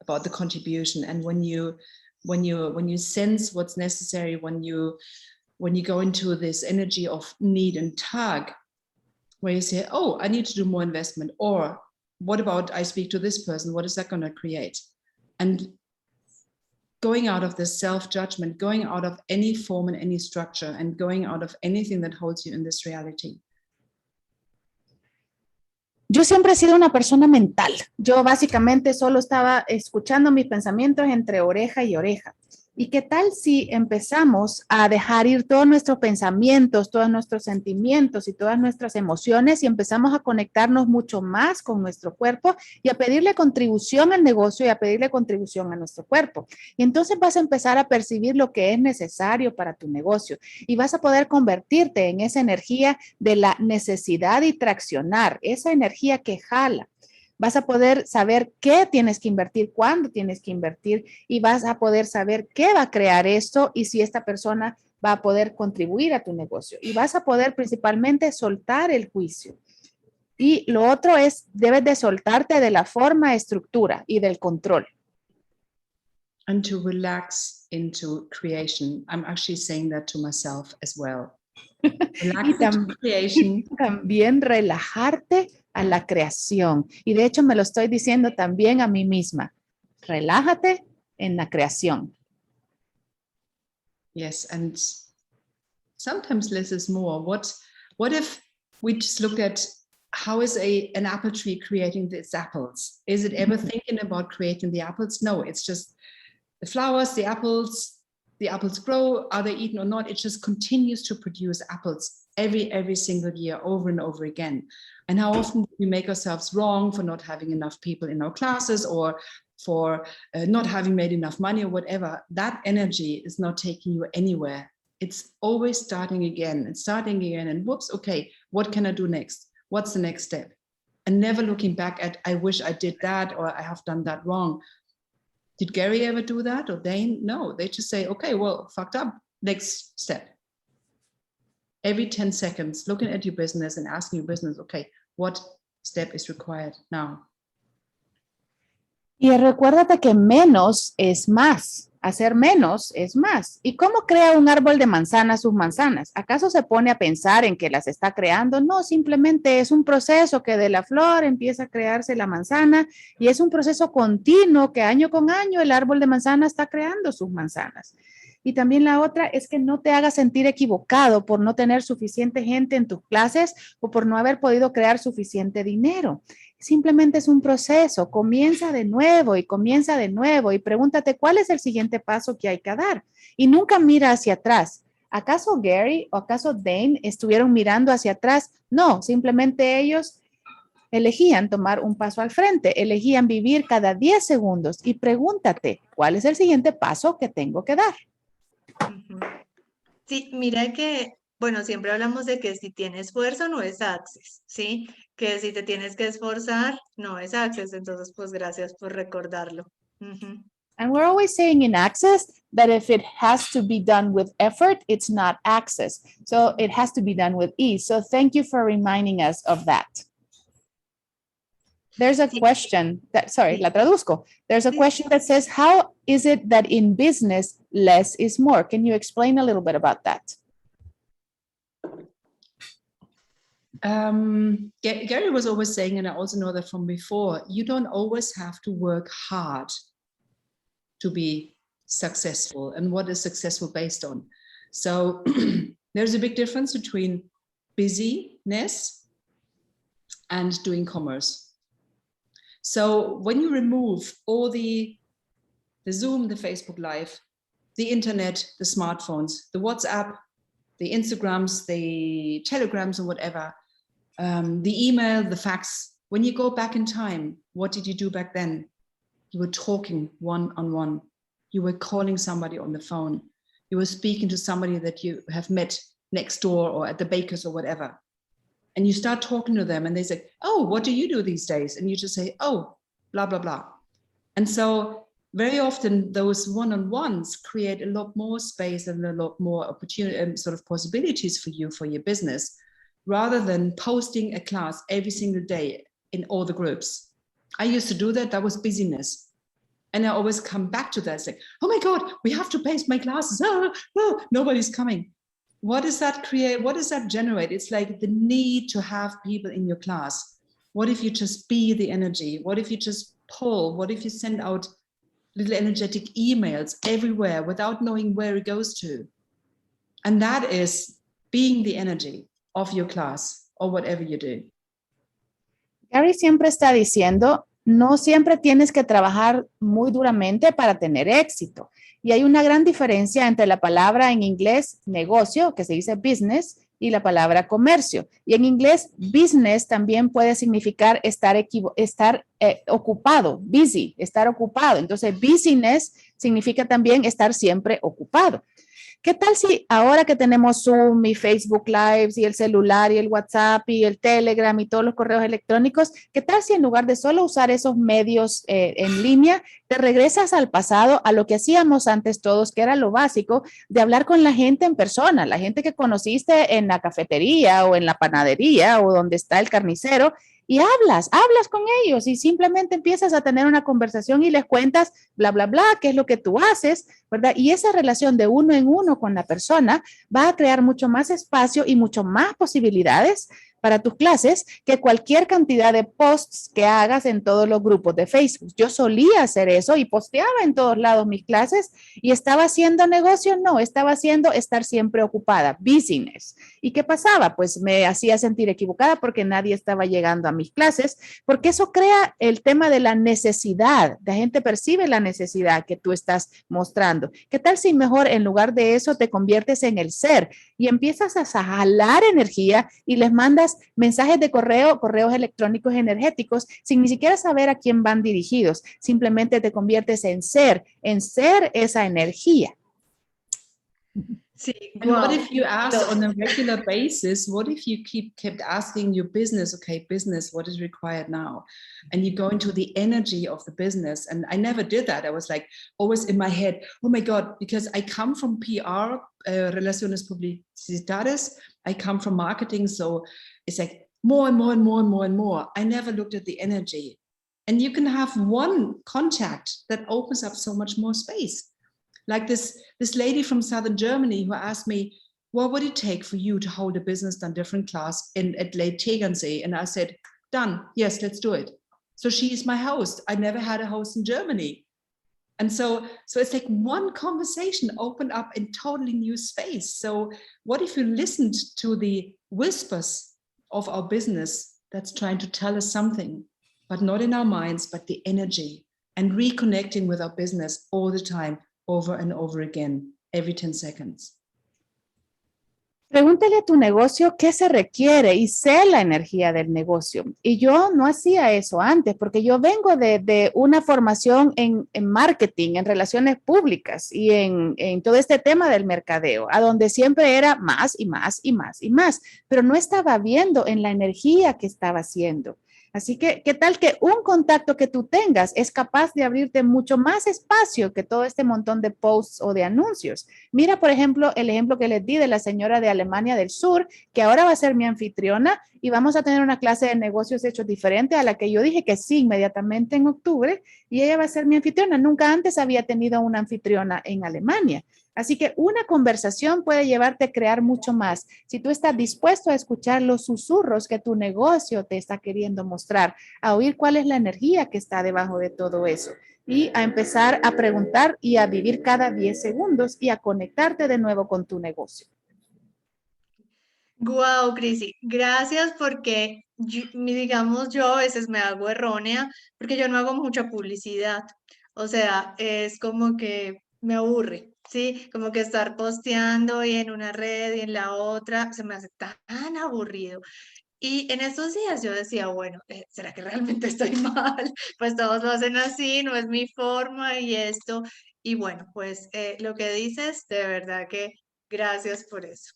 about the contribution. And when you sense what's necessary, when you go into this energy of need and tug, where you say, oh, I need to do more investment, or what about I speak to this person, what is that going to create? And going out of this self-judgment, going out of any form and any structure, and going out of anything that holds you in this reality. Yo siempre he sido una persona mental. Yo básicamente solo estaba escuchando mis pensamientos entre oreja y oreja. ¿Y qué tal si empezamos a dejar ir todos nuestros pensamientos, todos nuestros sentimientos y todas nuestras emociones y empezamos a conectarnos mucho más con nuestro cuerpo y a pedirle contribución al negocio y a pedirle contribución a nuestro cuerpo? Y entonces vas a empezar a percibir lo que es necesario para tu negocio y vas a poder convertirte en esa energía de la necesidad y traccionar, esa energía que jala. Vas a poder saber qué tienes que invertir, cuándo tienes que invertir y vas a poder saber qué va a crear esto y si esta persona va a poder contribuir a tu negocio. Y vas a poder principalmente soltar el juicio. Y lo otro es, debes de soltarte de la forma, estructura y del control. And to relax into creation. I'm actually saying that to myself as well. Relax Y it to creation. también relajarte a la creación. Y de hecho me lo estoy diciendo también a mí misma. Relájate en la creación. Yes, and sometimes less is more. What if we just looked at how is an apple tree creating its apples? Is it ever thinking about creating the apples? No, it's just the flowers, the apples grow, are they eaten or not? It just continues to produce apples every single year, over and over again. And how often do we make ourselves wrong for not having enough people in our classes, or for not having made enough money, or whatever? That energy is not taking you anywhere. It's always starting again and whoops, okay, what can I do next? What's the next step? And never looking back at, I wish I did that, or I have done that wrong. Did Gary ever do that, or Dane? No, they just say, okay, well, fucked up, next step. Every 10 seconds, looking at your business and asking your business, okay, what step is required now? Y recuérdate que menos es más. Hacer menos es más. ¿Y cómo crea un árbol de manzanas sus manzanas? ¿Acaso se pone a pensar en que las está creando? No, simplemente es un proceso que de la flor empieza a crearse la manzana, y es un proceso continuo que año con año el árbol de manzana está creando sus manzanas. Y también la otra es que no te hagas sentir equivocado por no tener suficiente gente en tus clases o por no haber podido crear suficiente dinero. Simplemente es un proceso. Comienza de nuevo y pregúntate cuál es el siguiente paso que hay que dar. Y nunca mira hacia atrás. ¿Acaso Gary o acaso Dane estuvieron mirando hacia atrás? No, simplemente ellos elegían tomar un paso al frente, elegían vivir cada 10 segundos y pregúntate, ¿cuál es el siguiente paso que tengo que dar? Sí, mira que, bueno, siempre hablamos de que si tienes esfuerzo no es access, ¿sí? Que si te tienes que esforzar no es access, entonces pues gracias por recordarlo. And we're always saying in access that if it has to be done with effort, it's not access. So it has to be done with ease. So thank you for reminding us of that. There's a question that, sorry, la traduzco. There's a question that says, how is it that in business, less is more? Can you explain a little bit about that? Gary was always saying, and I also know that from before, you don't always have to work hard to be successful. And what is successful based on? So there's a big difference between busyness and doing commerce. So when you remove all the Zoom, the Facebook Live, the internet, the smartphones, the WhatsApp, the Instagrams, the Telegrams, or whatever, the email, the fax, when you go back in time, what did you do back then? You were talking one-on-one. You were calling somebody on the phone. You were speaking to somebody that you have met next door or at the baker's or whatever. And you start talking to them and they say, oh, what do you do these days? And you just say, oh, blah, blah, blah. And so very often those one-on-ones create a lot more space and a lot more opportunity, sort of possibilities for you, for your business, rather than posting a class every single day in all the groups. I used to do that. That was busyness. And I always come back to that. It's like, oh my God, we have to paste my classes. Nobody's coming. What does that create? What does that generate? It's like the need to have people in your class. What if you just be the energy? What if you just pull? What if you send out little energetic emails everywhere without knowing where it goes to? And that is being the energy of your class or whatever you do. Gary siempre está diciendo, no siempre tienes que trabajar muy duramente para tener éxito. Y hay una gran diferencia entre la palabra en inglés negocio, que se dice business, y la palabra comercio. Y en inglés, business también puede significar estar ocupado, busy, estar ocupado. Entonces, busyness significa también estar siempre ocupado. ¿Qué tal si ahora que tenemos Zoom y Facebook Lives y el celular y el WhatsApp y el Telegram y todos los correos electrónicos, qué tal si en lugar de solo usar esos medios en línea, te regresas al pasado, a lo que hacíamos antes todos, que era lo básico, de hablar con la gente en persona, la gente que conociste en la cafetería o en la panadería o donde está el carnicero, y hablas con ellos y simplemente empiezas a tener una conversación y les cuentas bla, bla, bla, qué es lo que tú haces, ¿verdad? Y esa relación de uno en uno con la persona va a crear mucho más espacio y mucho más posibilidades para tus clases que cualquier cantidad de posts que hagas en todos los grupos de Facebook. Yo solía hacer eso y posteaba en todos lados mis clases y estaba haciendo negocio, no, estaba haciendo estar siempre ocupada, business. ¿Y qué pasaba? Pues me hacía sentir equivocada porque nadie estaba llegando a mis clases, porque eso crea el tema de la necesidad. La gente percibe la necesidad que tú estás mostrando. ¿Qué tal si mejor en lugar de eso te conviertes en el ser y empiezas a jalar energía y les mandas mensajes de correos electrónicos energéticos sin ni siquiera saber a quién van dirigidos? Simplemente te conviertes en ser esa energía. Sí, And wow. what if you ask on a regular basis, what if you kept asking your business, okay, business, what is required now? And you go into the energy of the business. And I never did that. I was like always in my head, oh my God, because I come from PR, relaciones, publicidades. I come from marketing. So it's like more and more and more and more and more. I never looked at the energy. And you can have one contact that opens up so much more space. Like this lady from Southern Germany who asked me, what would it take for you to hold a business done different class at Lake Tegernsee? And I said, done. Yes, let's do it. So she is my host. I never had a host in Germany. And so it's like one conversation opened up in totally new space. So what if you listened to the whispers of our business that's trying to tell us something, but not in our minds, but the energy, and reconnecting with our business all the time, over and over again, every 10 seconds. Pregúntale a tu negocio qué se requiere y sé la energía del negocio. Y yo no hacía eso antes porque yo vengo de una formación en marketing, en relaciones públicas y en todo este tema del mercadeo, a donde siempre era más y más y más y más, pero no estaba viendo en la energía que estaba haciendo. Así que, ¿qué tal que un contacto que tú tengas es capaz de abrirte mucho más espacio que todo este montón de posts o de anuncios? Mira, por ejemplo, el ejemplo que les di de la señora de Alemania del Sur, que ahora va a ser mi anfitriona y vamos a tener una clase de negocios hechos diferente a la que yo dije que sí inmediatamente en octubre y ella va a ser mi anfitriona. Nunca antes había tenido una anfitriona en Alemania. Así que una conversación puede llevarte a crear mucho más. Si tú estás dispuesto a escuchar los susurros que tu negocio te está queriendo mostrar, a oír cuál es la energía que está debajo de todo eso y a empezar a preguntar y a vivir cada 10 segundos y a conectarte de nuevo con tu negocio. Wow, Chrissy, gracias porque digamos yo a veces me hago errónea porque yo no hago mucha publicidad. O sea, es como que me aburre, ¿sí? Como que estar posteando y en una red y en la otra se me hace tan aburrido. Y en estos días yo decía, bueno, ¿será que realmente estoy mal? Pues todos lo hacen así, no es mi forma y esto. Y bueno, pues lo que dices, de verdad que gracias por eso.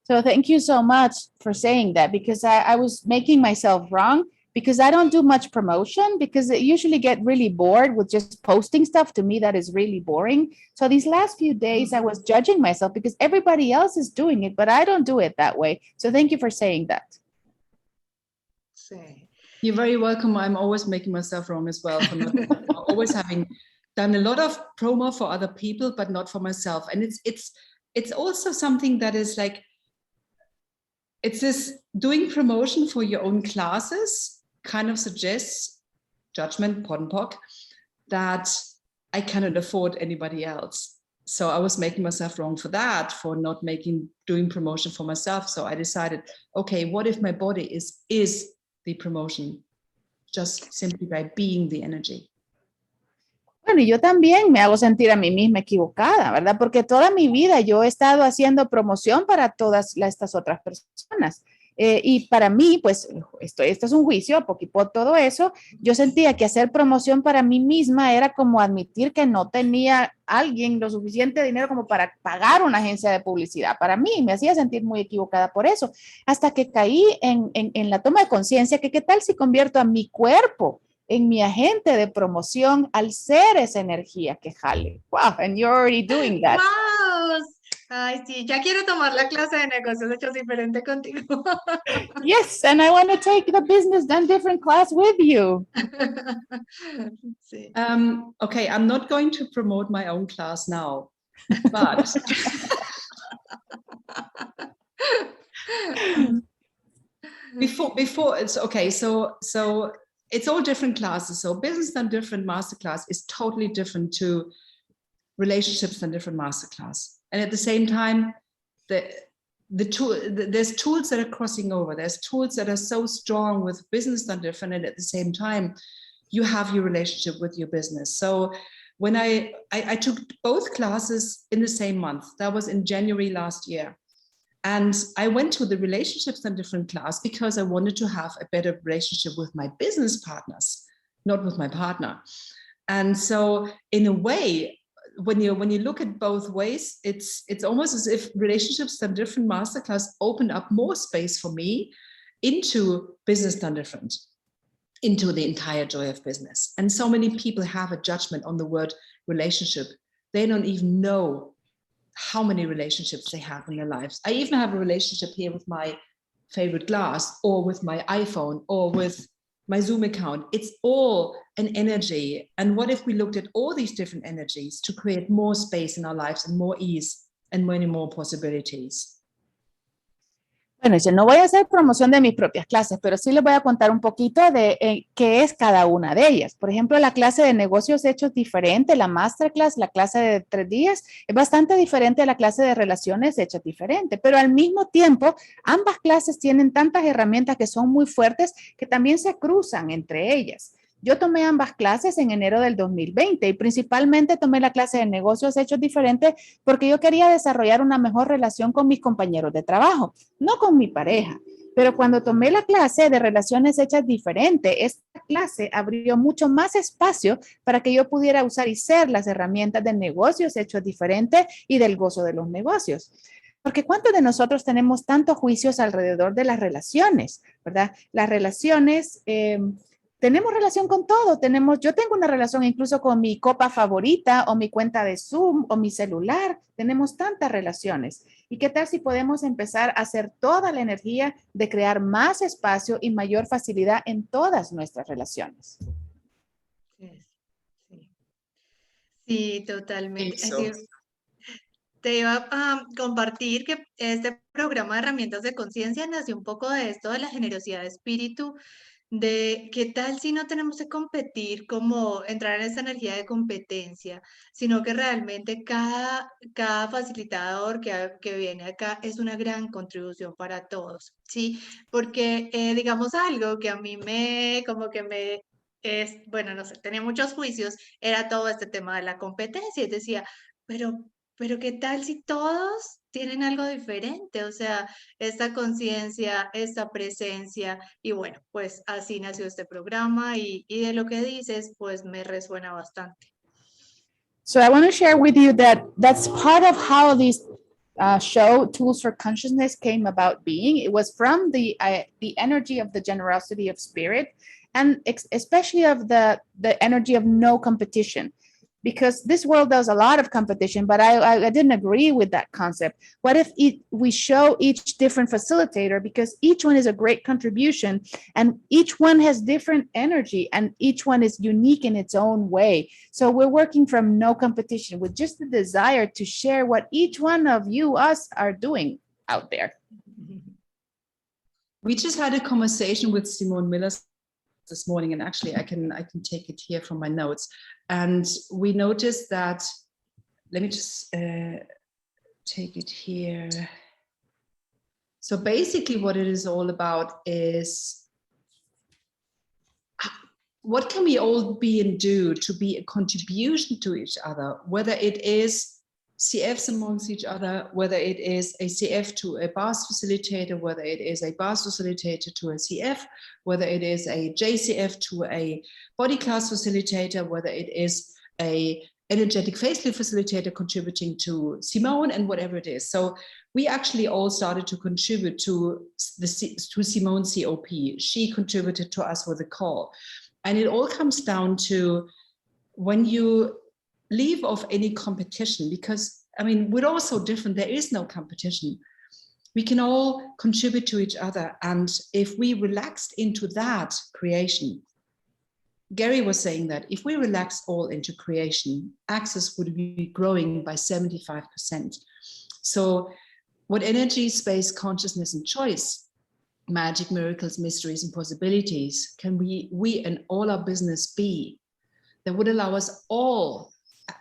So thank you so much for saying that because I was making myself wrong because I don't do much promotion because I usually get really bored with just posting stuff. To me, that is really boring. So these last few days, I was judging myself because everybody else is doing it, but I don't do it that way. So thank you for saying that. Sí. You're very welcome. I'm always making myself wrong as well. For not, always having done a lot of promo for other people, but not for myself. And it's also something that is like, it's this doing promotion for your own classes kind of suggests judgment, poddenpock, that I cannot afford anybody else. So I was making myself wrong for that, for not doing promotion for myself. So I decided, okay, what if my body is the promotion, just simply by being the energy? Bueno, y yo también me hago sentir a mí misma equivocada, ¿verdad? Porque toda mi vida yo he estado haciendo promoción para todas estas otras personas. Y para mí, pues, esto es un juicio, poquito todo eso. Yo sentía que hacer promoción para mí misma era como admitir que no tenía alguien lo suficiente dinero como para pagar una agencia de publicidad. Para mí me hacía sentir muy equivocada por eso, hasta que caí en la toma de conciencia que qué tal si convierto a mi cuerpo en mi agente de promoción al ser esa energía que jale. Wow, and you're already doing that. Wow, Ay, sí, ya quiero tomar la clase de negocios hechos diferente contigo. Yes, and I want to take the business done different class with you. Sí. Okay, I'm not going to promote my own class now, but before it's okay. So it's all different classes. So business done different masterclass is totally different to relationships done different masterclass. And at the same time, there's tools that are crossing over. There's tools that are so strong with business done different, and at the same time, you have your relationship with your business. So when I took both classes in the same month, that was in January last year. And I went to the relationships and different class because I wanted to have a better relationship with my business partners, not with my partner. And so in a way, when you look at both ways, it's almost as if relationships done different masterclass opened up more space for me into business done different, into the entire joy of business. And so many people have a judgment on the word relationship. They don't even know how many relationships they have in their lives. I even have a relationship here with my favorite glass, or with my iPhone, or with my Zoom account. It's all an energy. And what if we looked at all these different energies to create more space in our lives and more ease and many more possibilities? Bueno, yo no voy a hacer promoción de mis propias clases, pero sí les voy a contar un poquito de qué es cada una de ellas. Por ejemplo, la clase de negocios hechos diferente, la masterclass, la clase de 3 días, es bastante diferente a la clase de relaciones hechas diferente, pero al mismo tiempo, ambas clases tienen tantas herramientas que son muy fuertes que también se cruzan entre ellas. Yo tomé ambas clases en enero del 2020 y principalmente tomé la clase de negocios hechos diferentes porque yo quería desarrollar una mejor relación con mis compañeros de trabajo, no con mi pareja. Pero cuando tomé la clase de relaciones hechas diferentes, esta clase abrió mucho más espacio para que yo pudiera usar y ser las herramientas de negocios hechos diferentes y del gozo de los negocios. Porque ¿cuántos de nosotros tenemos tantos juicios alrededor de las relaciones, verdad? Las relaciones... tenemos relación con todo. Yo tengo una relación incluso con mi copa favorita o mi cuenta de Zoom o mi celular. Tenemos tantas relaciones. ¿Y qué tal si podemos empezar a hacer toda la energía de crear más espacio y mayor facilidad en todas nuestras relaciones? Sí, totalmente. So. Te iba a compartir que este programa de herramientas de conciencia nació un poco de esto, de la generosidad de espíritu, de qué tal si no tenemos que competir, como entrar en esa energía de competencia, sino que realmente cada facilitador que viene acá es una gran contribución para todos, ¿sí? Porque digamos algo que a mí bueno, no sé, tenía muchos juicios, era todo este tema de la competencia, y decía, pero ¿qué tal si todos tienen algo diferente? O sea, esta conciencia, esta presencia, y bueno, pues así nació este programa y de lo que dices, pues me resuena bastante. So I want to share with you that that's part of how these show Tools for Consciousness came about being. It was from the energy of the generosity of spirit, and especially of the energy of no competition. Because this world does a lot of competition, but I didn't agree with that concept. What if we show each different facilitator, because each one is a great contribution and each one has different energy and each one is unique in its own way. So we're working from no competition with just the desire to share what each one of us are doing out there. We just had a conversation with Simone Miller this morning, and actually I can take it here from my notes. And we noticed that, let me just take it here. So basically what it is all about is what can we all be and do to be a contribution to each other, whether it is CFs amongst each other, whether it is a CF to a BAS facilitator, whether it is a BAS facilitator to a CF, whether it is a JCF to a body class facilitator, whether it is a energetic facelift facilitator contributing to Simone, and whatever it is. So we actually all started to contribute to Simone's COP. She contributed to us with a call. And it all comes down to when you leave off any competition, because I mean, we're all so different. There is no competition. We can all contribute to each other. And if we relaxed into that creation, Gary was saying that if we relax all into creation, access would be growing by 75%. So what energy, space, consciousness, and choice, magic, miracles, mysteries, and possibilities can we and all our business be that would allow us all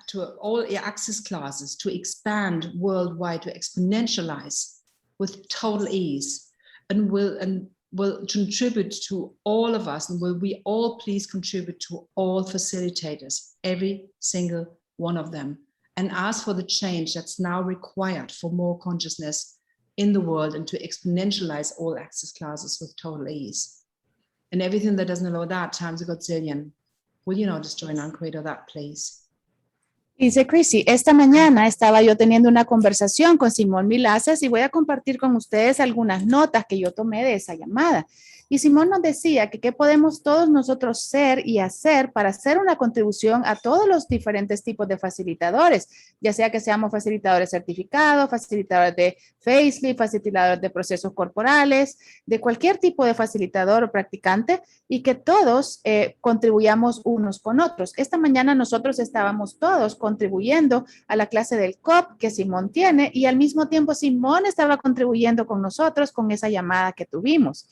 to all access classes to expand worldwide, to exponentialize with total ease, and will contribute to all of us, and will we all please contribute to all facilitators, every single one of them, and ask for the change that's now required for more consciousness in the world and to exponentialize all access classes with total ease. And everything that doesn't allow that times a godzillion. Will you not just join and create that, please? Dice Chrissy, esta mañana estaba yo teniendo una conversación con Simón Milaces y voy a compartir con ustedes algunas notas que yo tomé de esa llamada. Y Simón nos decía que qué podemos todos nosotros ser y hacer para hacer una contribución a todos los diferentes tipos de facilitadores, ya sea que seamos facilitadores certificados, facilitadores de facelift, facilitadores de procesos corporales, de cualquier tipo de facilitador o practicante, y que todos contribuyamos unos con otros. Esta mañana nosotros estábamos todos contribuyendo a la clase del COP que Simón tiene, y al mismo tiempo Simón estaba contribuyendo con nosotros con esa llamada que tuvimos.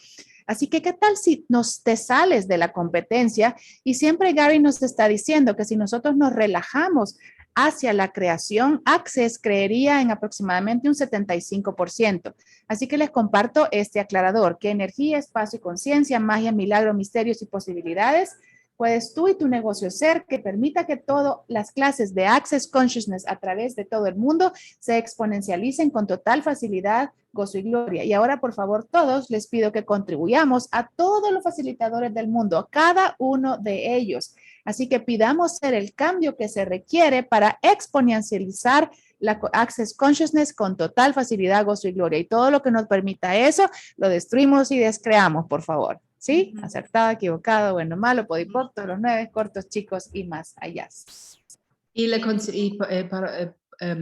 Así que, ¿qué tal si te sales de la competencia? Y siempre Gary nos está diciendo que si nosotros nos relajamos hacia la creación, Access creería en aproximadamente un 75%. Así que les comparto este aclarador, que energía, espacio y conciencia, magia, milagro, misterios y posibilidades, puedes tú y tu negocio ser que permita que todas las clases de Access Consciousness a través de todo el mundo se exponencialicen con total facilidad, gozo y gloria. Y ahora, por favor, todos les pido que contribuyamos a todos los facilitadores del mundo, a cada uno de ellos. Así que pidamos ser el cambio que se requiere para exponencializar la Access Consciousness con total facilidad, gozo y gloria. Y todo lo que nos permita eso, lo destruimos y descreamos, por favor. ¿Sí? Acertado, equivocado, bueno, malo, podipoc, los 9, cortos, chicos y más allá.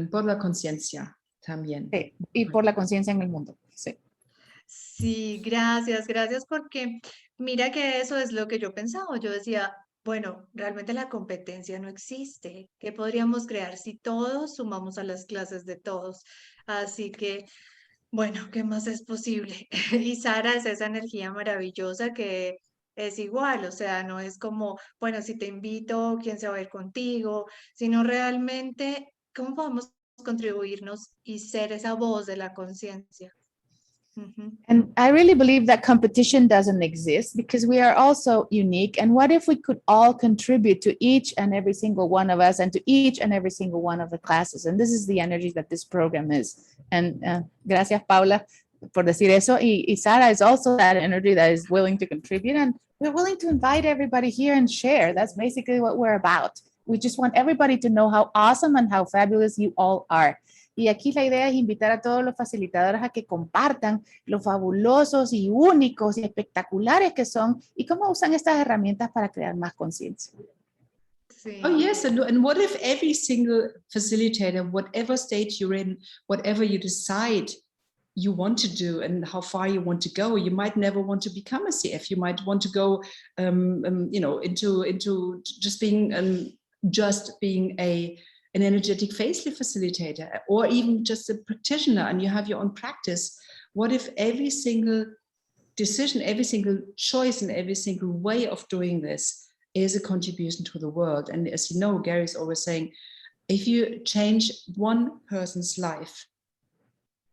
Por la conciencia también. Sí, y por la conciencia en el mundo. Sí. Sí, gracias, gracias, porque mira que eso es lo que yo pensaba. Yo decía, bueno, realmente la competencia no existe. ¿Qué podríamos crear si todos sumamos a las clases de todos? Así que, bueno, ¿qué más es posible? Y Sara es esa energía maravillosa que es igual, o sea, no es como, bueno, si te invito, ¿quién se va a ir contigo? Sino realmente, ¿cómo podemos contribuirnos y ser esa voz de la conciencia? And I really believe that competition doesn't exist because we are also unique. And what if we could all contribute to each and every single one of us and to each and every single one of the classes? And this is the energy that this program is. And gracias, Paula, por decir eso. Y Sara is also that energy that is willing to contribute. And we're willing to invite everybody here and share. That's basically what we're about. We just want everybody to know how awesome and how fabulous you all are. Y aquí la idea es invitar a todos los facilitadores a que compartan lo fabulosos y únicos y espectaculares que son y cómo usan estas herramientas para crear más conciencia. Sí. Oh, yes. And what if every single facilitator, whatever stage you're in, whatever you decide you want to do and how far you want to go, you might never want to become a CF. You might want to go, into just being an energetic facelift facilitator, or even just a practitioner, and you have your own practice. What if every single decision, every single choice, and every single way of doing this is a contribution to the world? And as you know, Gary's always saying, if you change one person's life,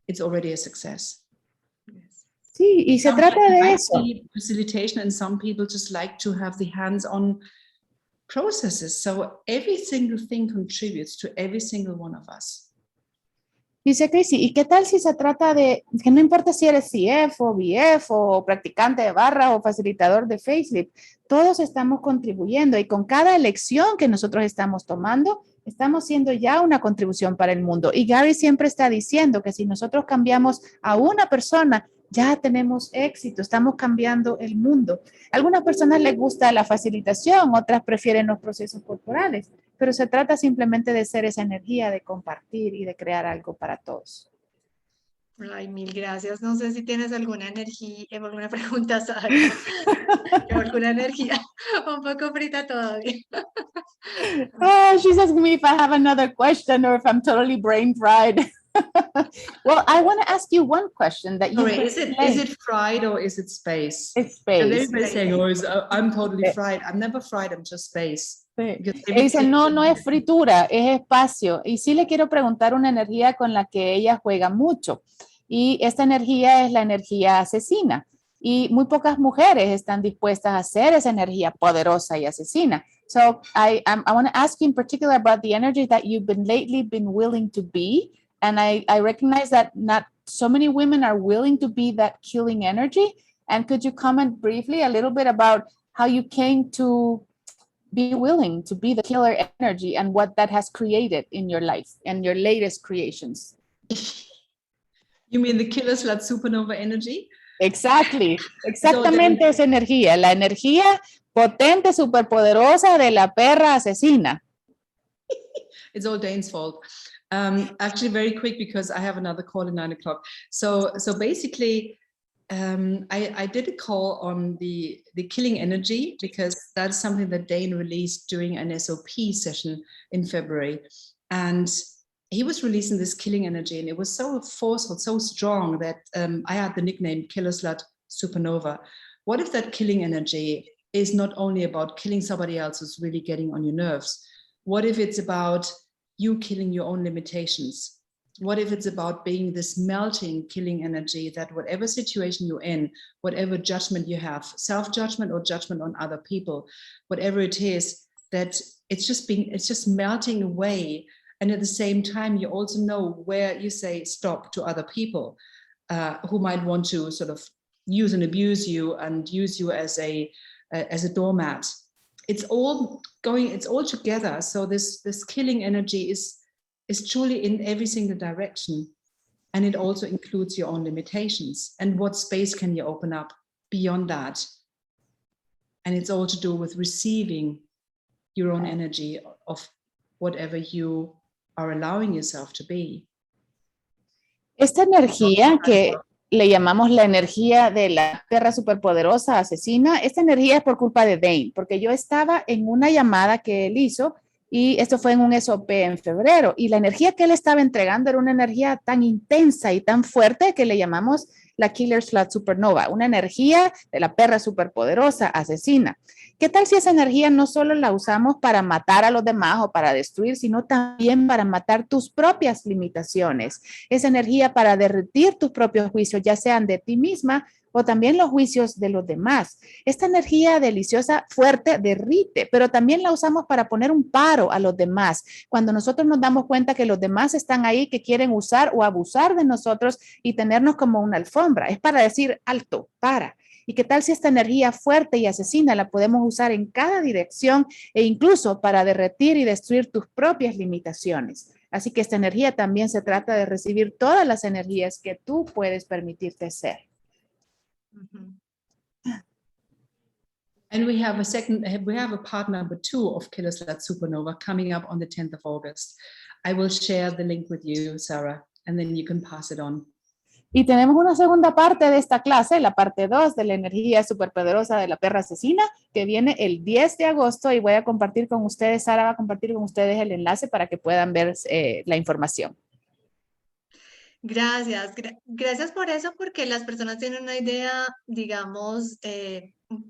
it's already a success. Sí, y se trata de eso. Facilitation, and some people just like to have the hands-on processes. So every single thing contributes to every single one of us. Dice Chrissy, ¿y qué tal si se trata de que no importa si eres CF o BF o practicante de barra o facilitador de facelift, todos estamos contribuyendo y con cada elección que nosotros estamos tomando, estamos siendo ya una contribución para el mundo. Y Gary siempre está diciendo que si nosotros cambiamos a una persona ya tenemos éxito, estamos cambiando el mundo. A algunas personas les gusta la facilitación, otras prefieren los procesos corporales, pero se trata simplemente de ser esa energía, de compartir y de crear algo para todos. Ay, mil gracias. No sé si tienes alguna energía, alguna pregunta, Sara. Yo alguna energía un poco frita todavía. Oh, she's asking me if I have another question or if I'm totally brain fried. Well, I want to ask you one question that you Sorry, is it fried or is it space? It's space. And everybody's saying, I'm totally fried. I'm never fried, I'm just space. Dice, no es fritura, es espacio. Y sí le quiero preguntar una energía con la que ella juega mucho. Y esta energía es la energía asesina. Y muy pocas mujeres están dispuestas a hacer esa energía poderosa y asesina. So I want to ask you in particular about the energy that you've been lately been willing to be. And I recognize that not so many women are willing to be that killing energy. And could you comment briefly a little bit about how you came to be willing to be the killer energy and what that has created in your life and your latest creations? You mean the killer slut supernova energy? Exactly. Exactamente esa energía, la energía potente, superpoderosa de la perra asesina. It's all Dane's fault. Actually, very quick because I have another call at 9 o'clock. So basically, I did a call on the killing energy because that's something that Dane released during an SOP session in February. And he was releasing this killing energy and it was so forceful, so strong that I had the nickname Killer Slut Supernova. What if that killing energy is not only about killing somebody else who's really getting on your nerves? What if it's about you killing your own limitations? What if it's about being this melting killing energy that whatever situation you're in, whatever judgment you have, self-judgment or judgment on other people, whatever it is, that it's just melting away. And at the same time, you also know where you say stop to other people who might want to sort of use and abuse you and use you as a doormat. It's all together. So this killing energy is truly in every single direction. And it also includes your own limitations. And what space can you open up beyond that? And it's all to do with receiving your own energy of whatever you are allowing yourself to be. Esta energía que le llamamos la energía de la perra superpoderosa asesina, esta energía es por culpa de Dane, porque yo estaba en una llamada que él hizo y esto fue en un SOP en febrero y la energía que él estaba entregando era una energía tan intensa y tan fuerte que le llamamos la Killer Slut Supernova, una energía de la perra superpoderosa asesina. ¿Qué tal si esa energía no solo la usamos para matar a los demás o para destruir, sino también para matar tus propias limitaciones? Esa energía para derretir tus propios juicios, ya sean de ti misma o también los juicios de los demás. Esta energía deliciosa, fuerte, derrite, pero también la usamos para poner un paro a los demás. Cuando nosotros nos damos cuenta que los demás están ahí, que quieren usar o abusar de nosotros y tenernos como una alfombra, es para decir, alto, para. ¿Y qué tal si esta energía fuerte y asesina la podemos usar en cada dirección e incluso para derretir y destruir tus propias limitaciones? Así que esta energía también se trata de recibir todas las energías que tú puedes permitirte ser. And we have a part number 2 of Killer Slut Supernova coming up on the 10th of August. I will share the link with you, Sarah, and then you can pass it on. Y tenemos una segunda parte de esta clase, la parte 2 de la energía superpoderosa de la perra asesina, que viene el 10 de agosto y voy a compartir con ustedes, Sara va a compartir con ustedes el enlace para que puedan ver la información. Gracias, gracias por eso, porque las personas tienen una idea, digamos,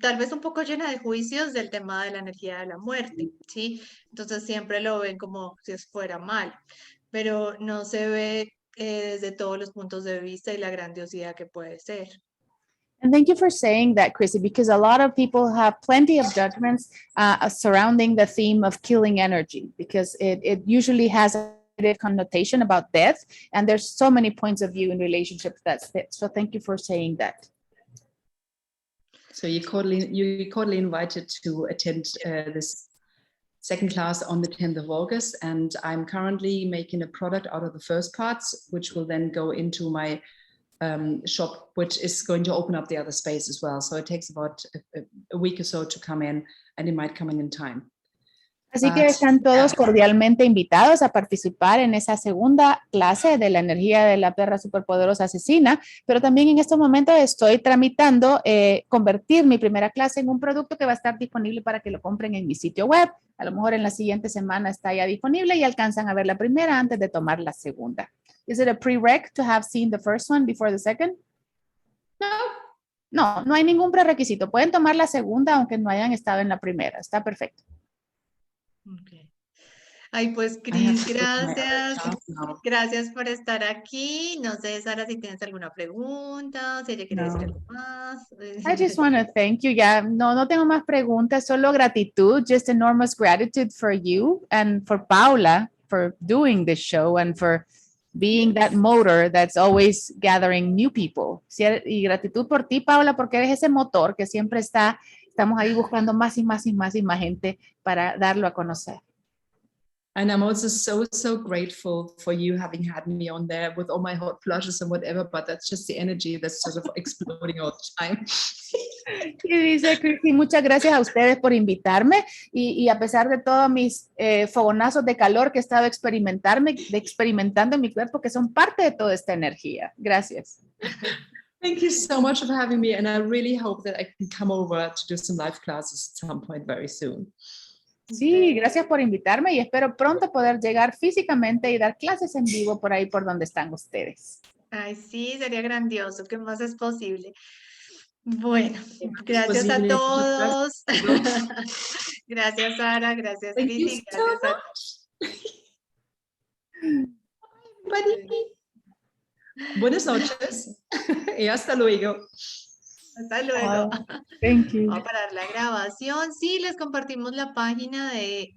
tal vez un poco llena de juicios del tema de la energía de la muerte, ¿sí? Entonces siempre lo ven como si fuera mal, pero no se ve desde todos los puntos de vista y la grandiosidad que puede ser. And thank you for saying that, Chrissy, because a lot of people have plenty of judgments surrounding the theme of killing energy, because it usually has a connotation about death, and there's so many points of view in relationships that fit. So thank you for saying that. So you're cordially invited to attend this second class on the 10th of August, and I'm currently making a product out of the first parts, which will then go into my shop, which is going to open up the other space as well. So it takes about a week or so to come in, and it might come in time. Así que están todos cordialmente invitados a participar en esa segunda clase de la energía de la perra superpoderosa asesina, pero también en estos momentos estoy tramitando convertir mi primera clase en un producto que va a estar disponible para que lo compren en mi sitio web. A lo mejor en la siguiente semana está ya disponible y alcanzan a ver la primera antes de tomar la segunda. Is it a prereq to have seen the first one before the second? No, no hay ningún prerequisito. Pueden tomar la segunda aunque no hayan estado en la primera. Está perfecto. Okay. Ay, pues Cris, gracias. Gracias por estar aquí. No sé, Sara, si tienes alguna pregunta, si ella quiere decir algo más. I just want to thank you. Ya, no tengo más preguntas, solo gratitud, just enormous gratitude for you and for Paula for doing this show and for being that motor that's always gathering new people. Y gratitud por ti, Paula, porque eres ese motor que siempre estamos ahí buscando más y más y más y más gente para darlo a conocer. And I'm also so grateful for you having had me on there with all my hot flushes and whatever, but that's just the energy that's sort of exploding all the time. Y dice Chrissy, muchas gracias a ustedes por invitarme y a pesar de todos mis fogonazos de calor que he estado experimentando en mi cuerpo, que son parte de toda esta energía. Gracias. Thank you so much for having me, and I really hope that I can come over to do some live classes at some point very soon. Sí, gracias por invitarme y espero pronto poder llegar físicamente y dar clases en vivo por ahí por donde están ustedes. Ay, sí, sería grandioso. ¿Qué más es posible? Bueno, gracias a todos. Gracias, Sara. Gracias, Chrissy. Gracias a Buenas noches y hasta luego. Hasta luego. Thank you. Vamos a parar la grabación. Sí, les compartimos la página de